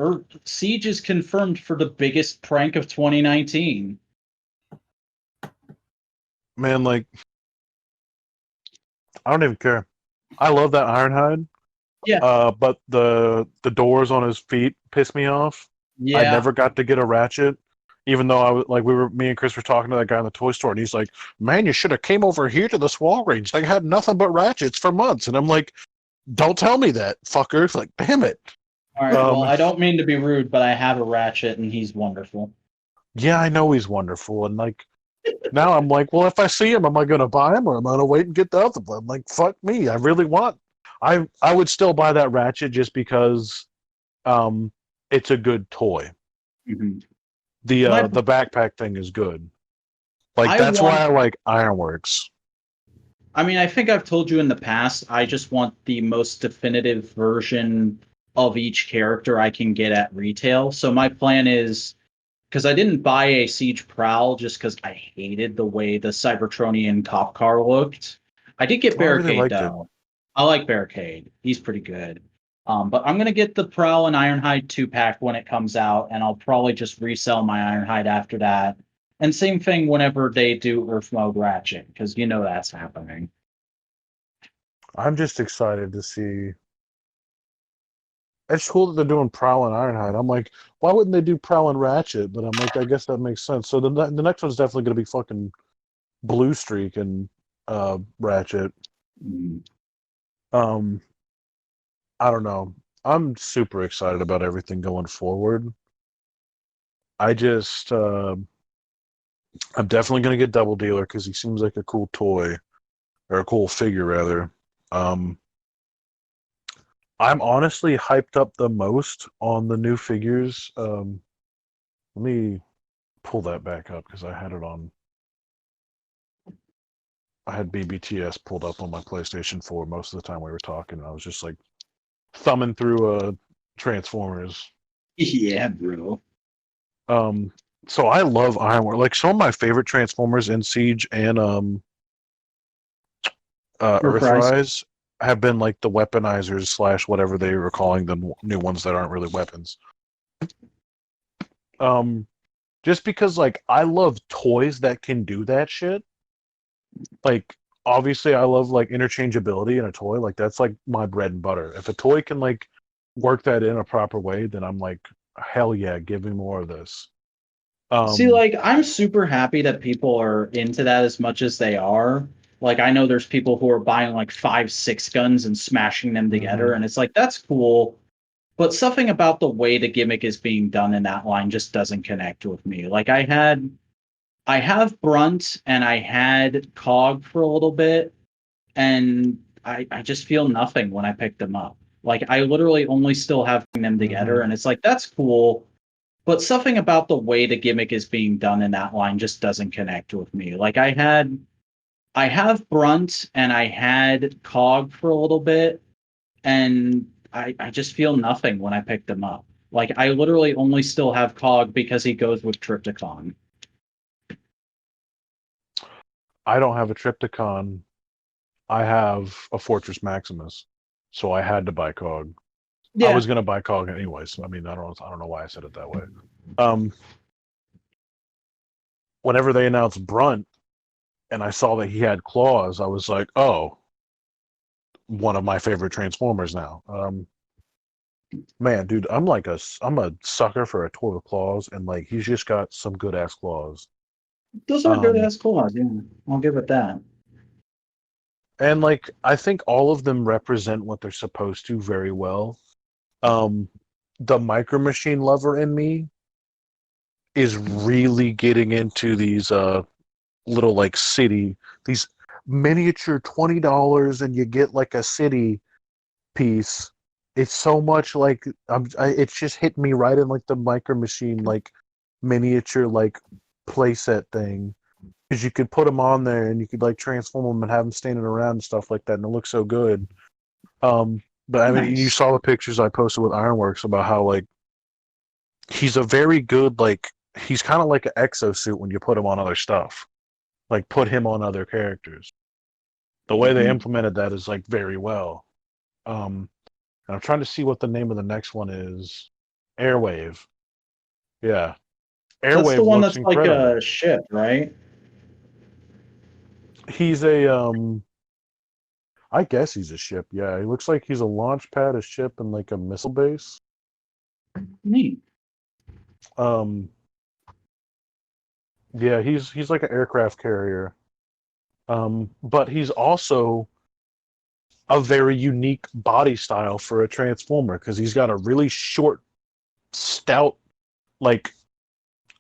Siege is confirmed for the biggest prank of 2019." Man, like, I don't even care. I love that Ironhide. Yeah. But the doors on his feet piss me off. Yeah. I never got to get a ratchet, even though I was like, me and Chris were talking to that guy in the toy store, and he's like, "Man, you should have came over here to this Walgreens. They had nothing but ratchets for months." And I'm like, "Don't tell me that, fucker!" Like, damn it. All right. Well, I don't mean to be rude, but I have a Ratchet, and he's wonderful. Yeah, I know he's wonderful, and like, now I'm like, well, if I see him, am I going to buy him, or am I going to wait and get the other one? I'm like, fuck me. I really want. I would still buy that Ratchet just because, it's a good toy. Mm-hmm. The backpack thing is good. Like that's why I like Ironworks. I mean, I think I've told you in the past, I just want the most definitive version of each character I can get at retail. So my plan is, because I didn't buy a Siege Prowl just because I hated the way the Cybertronian cop car looked. I did get Barricade, really though. I like Barricade. He's pretty good. But I'm going to get the Prowl and Ironhide 2-pack when it comes out, and I'll probably just resell my Ironhide after that. And same thing whenever they do Earth Mode Ratchet, because you know that's happening. I'm just excited to see. It's cool that they're doing Prowl and Ironhide. I'm like, why wouldn't they do Prowl and Ratchet? But I'm like, I guess that makes sense. So the next one's definitely going to be fucking Blue Streak and Ratchet. I don't know. I'm super excited about everything going forward. I just, I'm definitely going to get Double Dealer because he seems like a cool toy, or a cool figure rather. I'm honestly hyped up the most on the new figures. Let me pull that back up because I had it on. I had BBTS pulled up on my PlayStation 4 most of the time we were talking. And I was just like thumbing through Transformers. Yeah, bro. So I love Ironwork. Like some of my favorite Transformers in Siege and Earthrise have been like the weaponizers / whatever they were calling them, new ones that aren't really weapons. Just because like I love toys that can do that shit. Like obviously I love like interchangeability in a toy. Like that's like my bread and butter. If a toy can like work that in a proper way, then I'm like, hell yeah, give me more of this. See, like, I'm super happy that people are into that as much as they are. Like, I know there's people who are buying like 5, 6 guns and smashing them together, and it's like, that's cool. But something about the way the gimmick is being done in that line just doesn't connect with me. Like, I have Brunt and I had Cog for a little bit, and I just feel nothing when I pick them up. Like, I literally only still have them together, and it's like, that's cool. But something about the way the gimmick is being done in that line just doesn't connect with me. Like, I have Brunt and I had Cog for a little bit, and I just feel nothing when I pick them up. Like, I literally only still have Cog because he goes with Trypticon. I don't have a Triptychon. I have a Fortress Maximus, so I had to buy Cog. Yeah. I was gonna buy Cog anyways. I mean, I don't know why I said it that way. Whenever they announced Brunt, and I saw that he had claws, I was like, oh, one of my favorite Transformers now. Man, dude, I'm a sucker for a toy with claws, and like he's just got some good ass claws. Those are good ass claws, yeah. I'll give it that. And like I think all of them represent what they're supposed to very well. The Micro Machine lover in me is really getting into these little like these miniature $20 and you get like a city piece. It's so much like it's just hit me right in like the Micro Machine like miniature like playset thing, because you could put them on there and you could like transform them and have them standing around and stuff like that, and it looks so good. But I mean, you saw the pictures I posted with Ironworks about how like he's a very good like he's kind of like an exosuit when you put him on other stuff, like put him on other characters. The way they implemented that is like very well. And I'm trying to see what the name of the next one is. Airwave. Yeah. Airwave. That's the one looks that's incredible. like a ship, right? He's a I guess he's a ship. Yeah, he looks like he's a launch pad, a ship, and like a missile base. Neat. Yeah, he's like an aircraft carrier. But he's also a very unique body style for a Transformer because he's got a really short, stout, like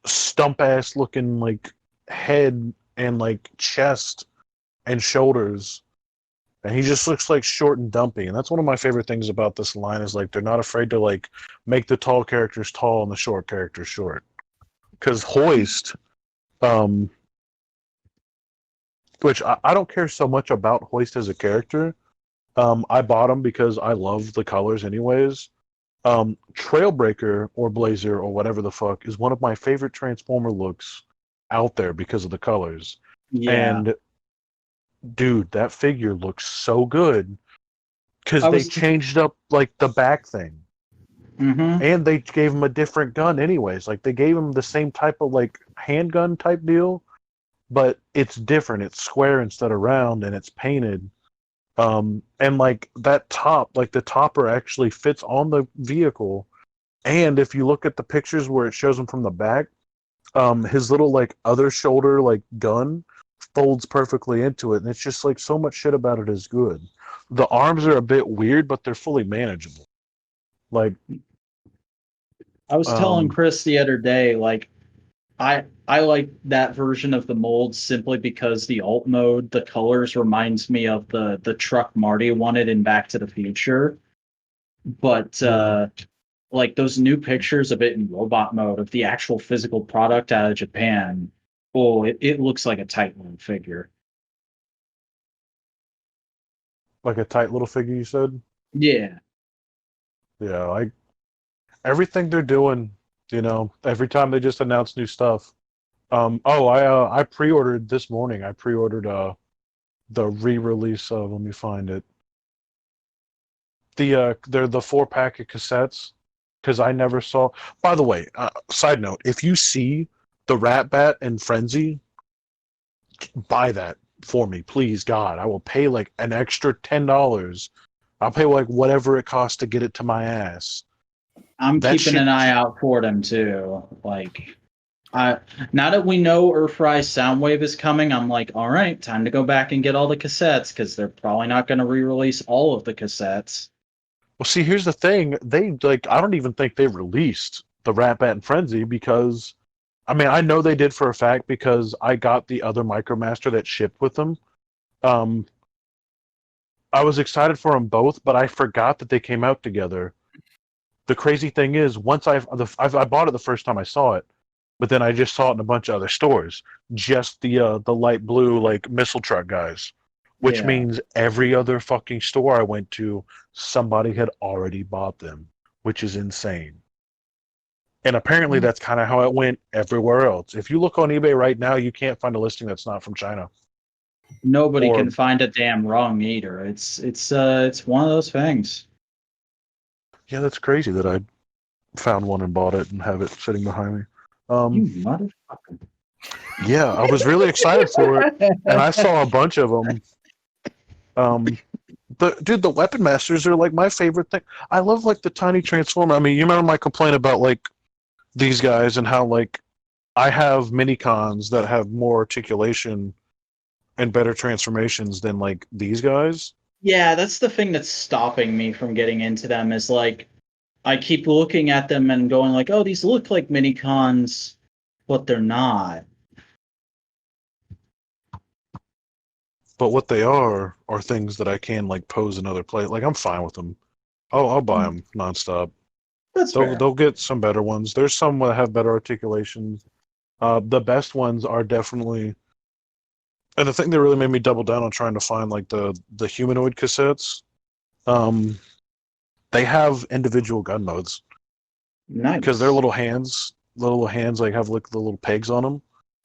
stump ass looking like head and like chest and shoulders. And he just looks like short and dumpy. And that's one of my favorite things about this line is like they're not afraid to like make the tall characters tall and the short characters short. Because Hoist, which I don't care so much about Hoist as a character. I bought him because I love the colors anyways. Trailbreaker or Blazer or whatever the fuck is one of my favorite Transformer looks out there because of the colors. Yeah. And dude, that figure looks so good because they changed up like the back thing. And they gave him a different gun anyways. Like they gave him the same type of like handgun type deal, but it's different. It's square instead of round and it's painted. And like that top, like the topper actually fits on the vehicle. And if you look at the pictures where it shows him from the back, his little like other shoulder like gun folds perfectly into it, and it's just like so much shit about it is good. The arms are a bit weird, but they're fully manageable. Like I was telling Chris the other day, like I like that version of the mold simply because the alt mode, the colors reminds me of the truck Marty wanted in Back to the Future. But like those new pictures of it in robot mode of the actual physical product out of Japan, oh, it looks like a tight little figure. Like a tight little figure, you said? Yeah. Yeah, like everything they're doing, you know, every time they just announce new stuff. I pre-ordered this morning. I pre-ordered the re-release of, let me find it. They're the 4-pack of cassettes because I never saw. By the way, side note, if you see the Rat Bat and Frenzy, buy that for me, please, God. I will pay like an extra $10. I'll pay like whatever it costs to get it to my ass. I'm keeping an eye out for them too. Like I Now that we know Earthrise Soundwave is coming, I'm like, all right, time to go back and get all the cassettes because they're probably not going to re-release all of the cassettes. Well, see, here's the thing. I don't even think they released the Rat Bat and Frenzy because, I mean, I know they did for a fact because I got the other Micromaster that shipped with them. Um, I was excited for them both, but I forgot that they came out together. The crazy thing is, once I bought it the first time I saw it, but then I just saw it in a bunch of other stores. Just the light blue like missile truck guys, which means every other fucking store I went to, somebody had already bought them, which is insane. And apparently that's kind of how it went everywhere else. If you look on eBay right now, you can't find a listing that's not from China. Nobody can find a damn rung either. It's one of those things. Yeah, that's crazy that I found one and bought it and have it sitting behind me. You motherfucker. Yeah, I was really excited for it, and I saw a bunch of them. The Weapon Masters are like my favorite thing. I love like the tiny transformer. I mean, you remember my complaint about like these guys and how like I have mini-cons that have more articulation and better transformations than like these guys. Yeah, that's the thing that's stopping me from getting into them is like I keep looking at them and going like, oh, these look like mini cons, but they're not. But what they are things that I can like pose another play. Like I'm fine with them. I'll buy them nonstop. That's fair. They'll get some better ones. There's some that have better articulation. The best ones are definitely, and the thing that really made me double down on trying to find like the humanoid cassettes, they have individual gun modes. Nice. Because their little hands like have like the little pegs on them.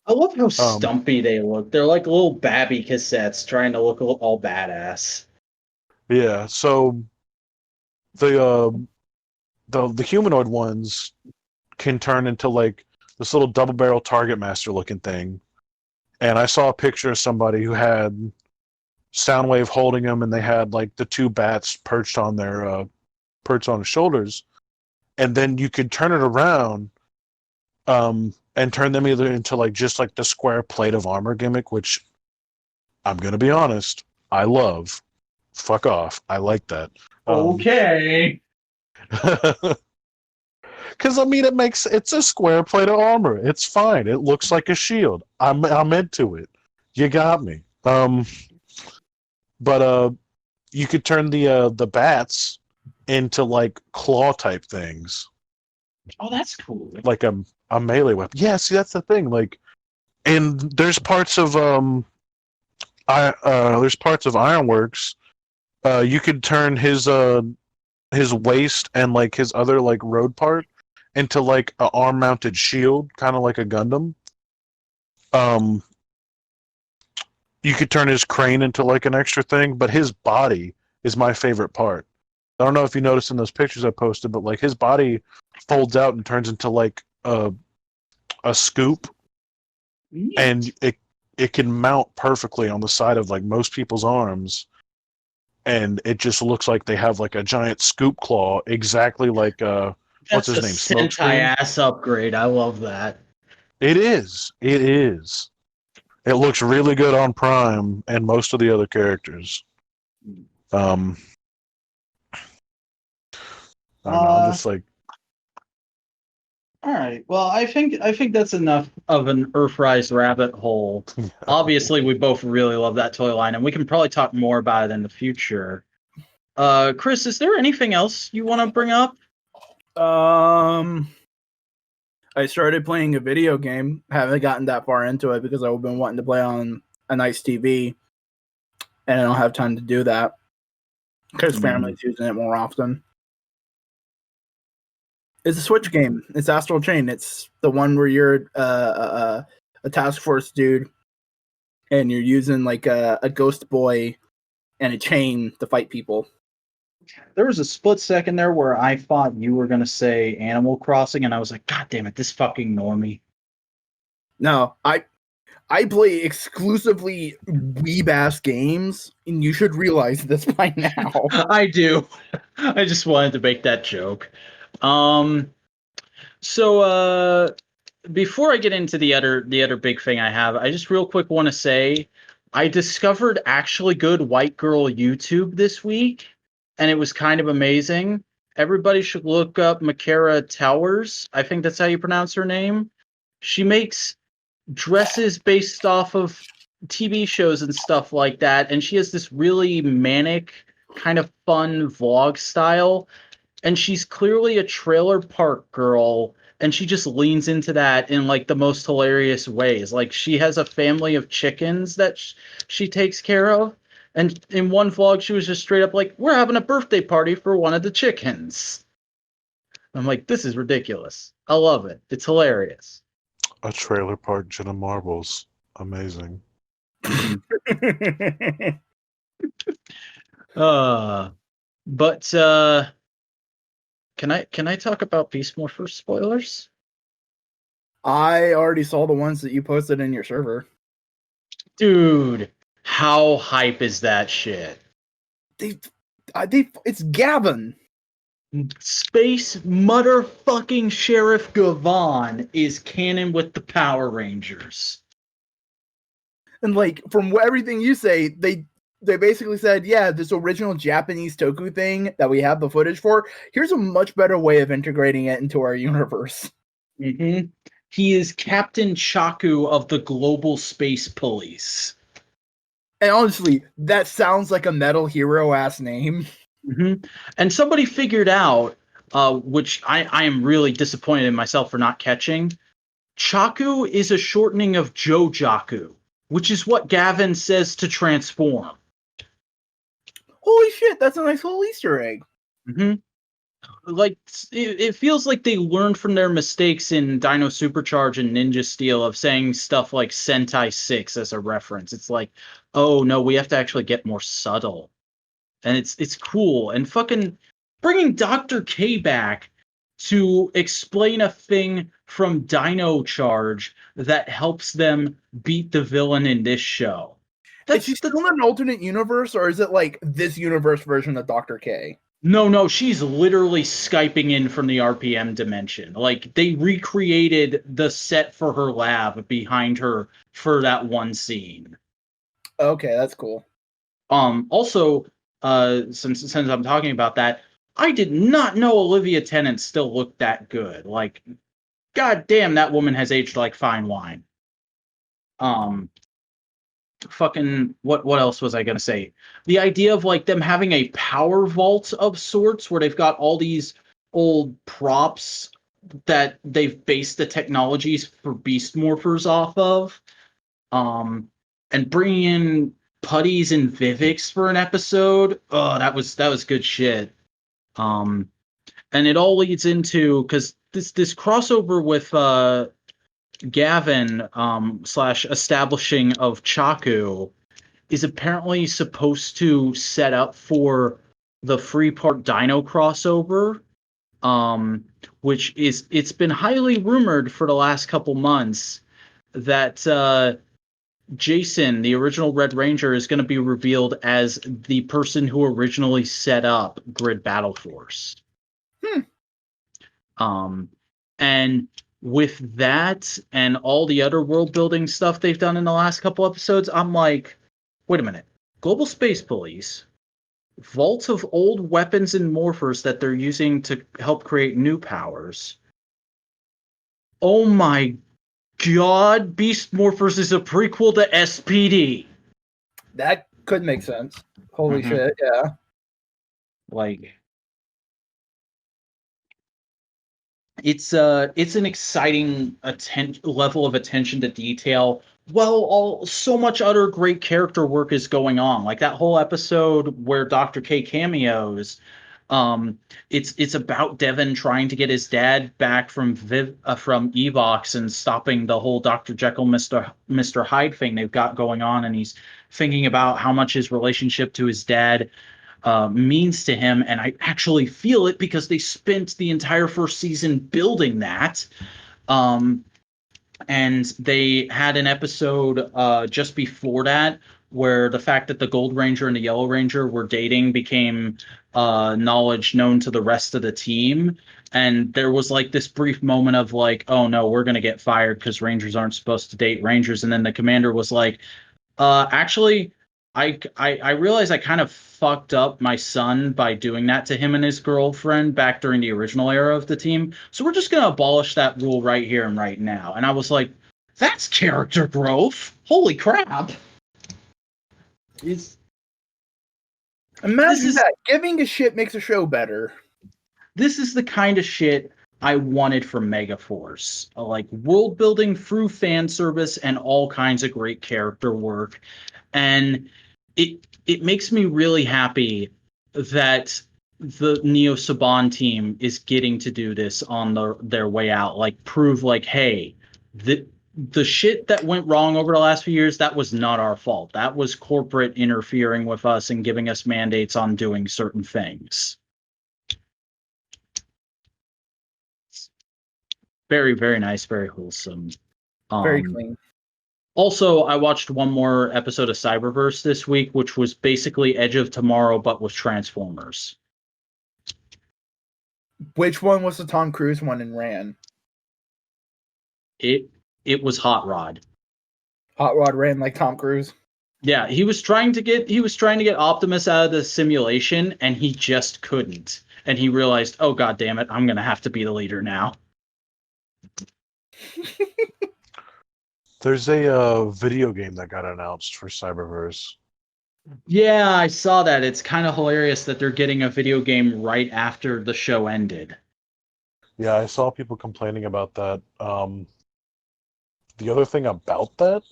I love how stumpy they look. They're like little babby cassettes trying to look all badass. Yeah, so the humanoid ones can turn into like this little double barrel target master looking thing. And I saw a picture of somebody who had Soundwave holding them, and they had like the two bats perched on his shoulders, and then you could turn it around, and turn them either into like just like the square plate of armor gimmick, which I'm gonna be honest, I love. Fuck off, I like that. Okay. Because I mean, it's a square plate of armor. It's fine. It looks like a shield. I'm into it. You got me. But you could turn the bats into like claw type things. Oh, that's cool. Like a melee weapon. Yeah, see that's the thing. Like, and there's parts of Ironworks. You could turn his waist and like his other like road part into like an arm mounted shield, kind of like a Gundam. You could turn his crane into like an extra thing, but his body is my favorite part. I don't know if you noticed in those pictures I posted, but like his body folds out and turns into like a scoop. Neat. And it can mount perfectly on the side of like most people's arms, and it just looks like they have like a giant scoop claw, exactly like what's his name? Sentai ass upgrade. I love that. It is. It looks really good on Prime and most of the other characters. I don't know, I'm just like. All right. Well, I think that's enough of an Earthrise rabbit hole. Obviously, we both really love that toy line, and we can probably talk more about it in the future. Chris, is there anything else you want to bring up? I started playing a video game. Haven't gotten that far into it because I've been wanting to play on a nice TV, and I don't have time to do that because family's using it more often. It's a Switch game. It's Astral Chain. It's the one where you're a task force dude, and you're using like a ghost boy and a chain to fight people. There was a split second there where I thought you were going to say Animal Crossing, and I was like, God damn it, this fucking normie. No, I play exclusively weeb-ass games, and you should realize this by now. I do. I just wanted to make that joke. So before I get into the other big thing I have, I just real quick want to say I discovered actually good white girl YouTube this week, and it was kind of amazing. Everybody should look up Makara Towers. I think that's how you pronounce her name. She makes dresses based off of TV shows and stuff like that, and she has this really manic, kind of fun vlog style, and she's clearly a trailer park girl, and she just leans into that in like the most hilarious ways. Like she has a family of chickens that she takes care of, and in one vlog she was just straight up like, we're having a birthday party for one of the chickens. I'm like, this is ridiculous. I love it. It's hilarious. A trailer park Jenna Marbles. Amazing. But can I talk about Beast Morphers spoilers? I already saw the ones that you posted in your server. Dude, how hype is that shit? It's Gavin. Space motherfucking Sheriff Gavon is canon with the Power Rangers. And like from everything you say, they basically said, yeah, this original Japanese Toku thing that we have the footage for, here's a much better way of integrating it into our universe. Mm-hmm. He is Captain Chaku of the Global Space Police. And honestly, that sounds like a Metal Hero ass name. Mm-hmm. And somebody figured out, which I am really disappointed in myself for not catching, Chaku is a shortening of Jojaku, which is what Gavin says to transform. Holy shit, that's a nice little Easter egg. Mm-hmm. Like it feels like they learned from their mistakes in Dino Supercharge and Ninja Steel of saying stuff like Sentai 6 as a reference. It's like, oh no, we have to actually get more subtle. And it's cool. And fucking bringing Dr. K back to explain a thing from Dino Charge that helps them beat the villain in this show. Is she still in an alternate universe, or is it like this universe version of Dr. K? No, she's literally Skyping in from the RPM dimension. Like, they recreated the set for her lab behind her for that one scene. Okay, that's cool. Also, since I'm talking about that, I did not know Olivia Tennant still looked that good. Like, god damn, that woman has aged like fine wine. Fucking what else was I gonna say? The idea of like them having a power vault of sorts where they've got all these old props that they've based the technologies for Beast Morphers off of, and bringing in Putties and Vivix for an episode. Oh, that was good shit. And it all leads into, because this crossover with Gavin slash establishing of Chaku is apparently supposed to set up for the Free Part Dino crossover, which it's been highly rumored for the last couple months that Jason, the original Red Ranger, is going to be revealed as the person who originally set up Grid Battle Force. And with that and all the other world building stuff they've done in the last couple episodes, I'm like, wait a minute. Global Space Police, vaults of old weapons and morphers that they're using to help create new powers. Oh my god, Beast Morphers is a prequel to SPD. That could make sense. Holy shit, yeah. Like, it's an exciting level of attention to detail. Well, so much other great character work is going on. Like that whole episode where Dr. K cameos, it's about Devin trying to get his dad back from Evox and stopping the whole Dr. Jekyll, Mr. Hyde thing they've got going on, and he's thinking about how much his relationship to his dad means to him, and I actually feel it because they spent the entire first season building that. And they had an episode just before that where the fact that the Gold Ranger and the Yellow Ranger were dating became knowledge known to the rest of the team. And there was like this brief moment of like, oh no, we're gonna get fired because Rangers aren't supposed to date Rangers. And then the commander was like, actually, I realized I kind of fucked up my son by doing that to him and his girlfriend back during the original era of the team. So we're just gonna abolish that rule right here and right now. And I was like, that's character growth. Holy crap. It's Imagine is that. Giving a shit makes a show better. this is the kind of shit I wanted from Megaforce. Like world building through fan service and all kinds of great character work. And it makes me really happy that the Neo Saban team is getting to do this on their way out. Like prove like, hey, the shit that went wrong over the last few years, that was not our fault. That was corporate interfering with us and giving us mandates on doing certain things. Very, very nice, very wholesome. Very clean. Also, I watched one more episode of Cyberverse this week, which was basically Edge of Tomorrow, but with Transformers. Which one was the Tom Cruise one in Ran? It was Hot Rod. Hot Rod ran like Tom Cruise. Yeah, he was trying to get Optimus out of the simulation, and he just couldn't. And he realized, oh god damn it, I'm gonna have to be the leader now. There's a video game that got announced for Cyberverse. Yeah, I saw that. It's kind of hilarious that they're getting a video game right after the show ended. Yeah, I saw people complaining about that. The other thing about that,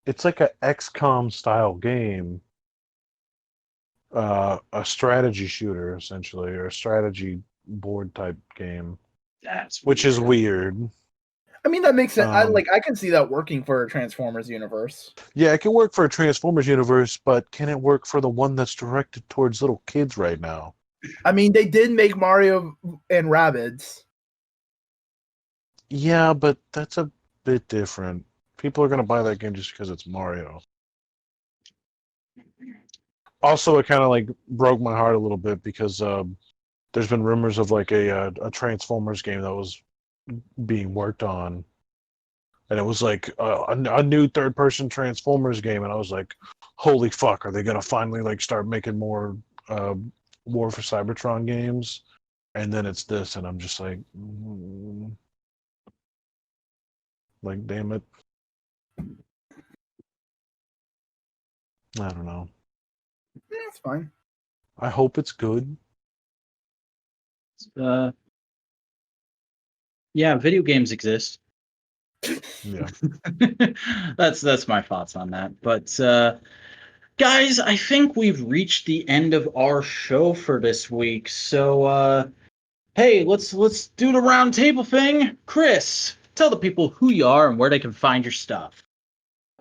it's like a XCOM style game, a strategy shooter essentially, or a strategy board type game, which is weird. I mean, that makes sense. I can see that working for a Transformers universe. Yeah, it can work for a Transformers universe, but can it work for the one that's directed towards little kids right now? I mean, they did make Mario and Rabbids. Yeah, but that's a bit different. People are going to buy that game just because it's Mario. Also, it kind of like broke my heart a little bit because there's been rumors of like a Transformers game that was being worked on, and it was like a new third-person Transformers game, and I was like, holy fuck, are they going to finally like start making more War for Cybertron games? And then it's this, and I'm just like, like, damn it. I don't know. Yeah, it's fine. I hope it's good. Yeah, video games exist. Yeah. That's my thoughts on that. But guys, I think we've reached the end of our show for this week. So hey, let's do the round table thing. Chris, tell the people who you are and where they can find your stuff.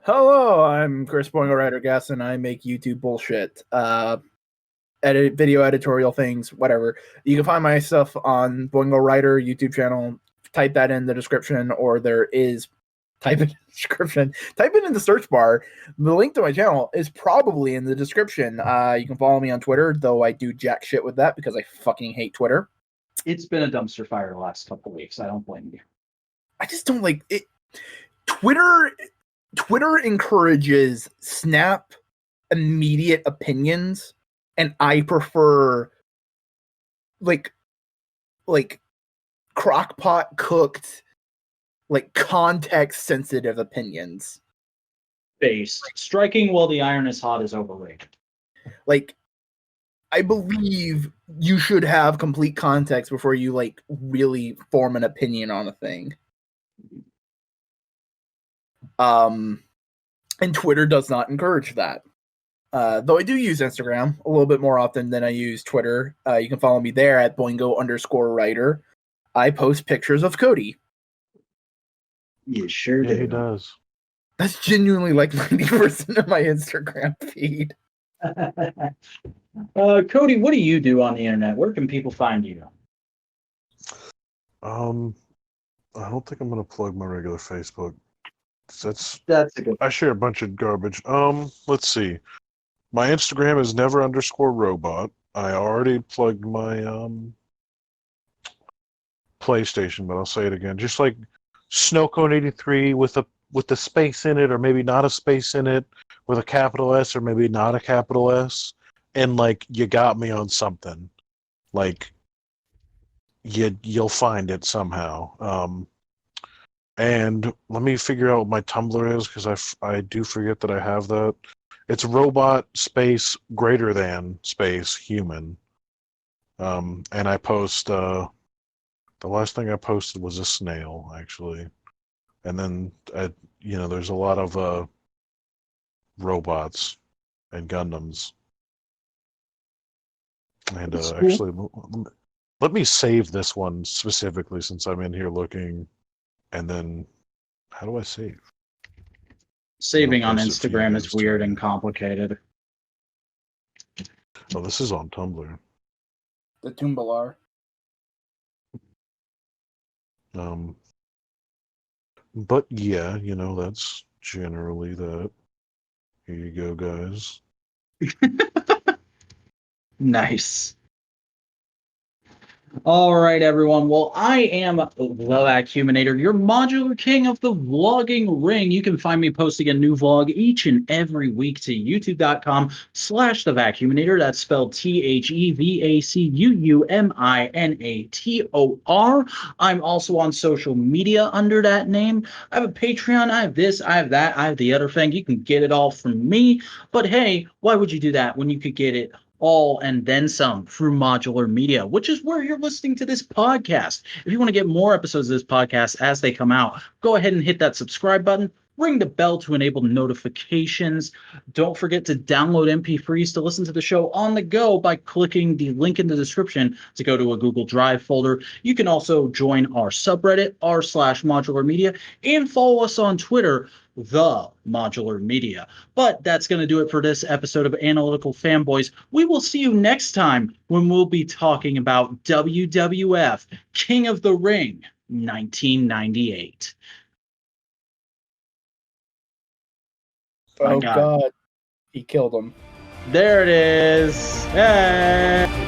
Hello, I'm Chris Boingo Writer Gaston. I make YouTube bullshit. Edit video editorial things, whatever. You can find my stuff on Boingo Writer YouTube channel. Type that in the description, or there is type it in the description. Type it in the search bar. The link to my channel is probably in the description. You can follow me on Twitter, though I do jack shit with that because I fucking hate Twitter. It's been a dumpster fire the last couple of weeks. I don't blame you. I just don't like it. Twitter encourages snap, immediate opinions, and I prefer like crockpot cooked, like context sensitive opinions. Based. Striking while the iron is hot is overrated. Like, I believe you should have complete context before you like really form an opinion on a thing. And Twitter does not encourage that. Though I do use Instagram a little bit more often than I use Twitter. You can follow me there at Boingo_writer. I post pictures of Cody. You sure Yeah, do. he does. That's genuinely like 90% of my Instagram feed. Cody, what do you do on the internet? Where can people find you? I don't think I'm gonna plug my regular Facebook. That's a good. I share a bunch of garbage. Let's see. My Instagram is never_robot. I already plugged my PlayStation, but I'll say it again. Just like Snowcone 83 with the space in it, or maybe not a space in it, with a capital S, or maybe not a capital S, and like you got me on something. Like you'll find it somehow. And let me figure out what my Tumblr is, because I do forget that I have that. It's robot space greater than space human. And I post the last thing I posted was a snail, actually. And then there's a lot of robots and Gundams. And That's cool. actually, let me save this one specifically, since I'm in here looking. And then, how do I save? Saving on post it for you Instagram guys is to weird read. and complicated. Oh, this is on Tumblr. The Tumbalar. But yeah, that's generally that. Here you go, guys. Nice. All right, everyone. Well, I am the Vacuuminator, your modular king of the vlogging ring. You can find me posting a new vlog each and every week to youtube.com/the Vacuuminator. That's spelled TheVacuuminator. I'm also on social media under that name. I have a Patreon. I have this. I have that. I have the other thing. You can get it all from me. But hey, why would you do that when you could get it all and then some through Modular Media, which is where you're listening to this podcast? If you want to get more episodes of this podcast as they come out, go ahead and hit that subscribe button. Ring the bell to enable notifications. Don't forget to download MP3s to listen to the show on the go by clicking the link in the description to go to a Google Drive folder. You can also join our subreddit, r/modular media, and follow us on Twitter, the Modular Media. But that's going to do it for this episode of Analytical Fanboys. We will see you next time when we'll be talking about WWF King of the Ring 1998. Oh, God. He killed him. There it is. Hey.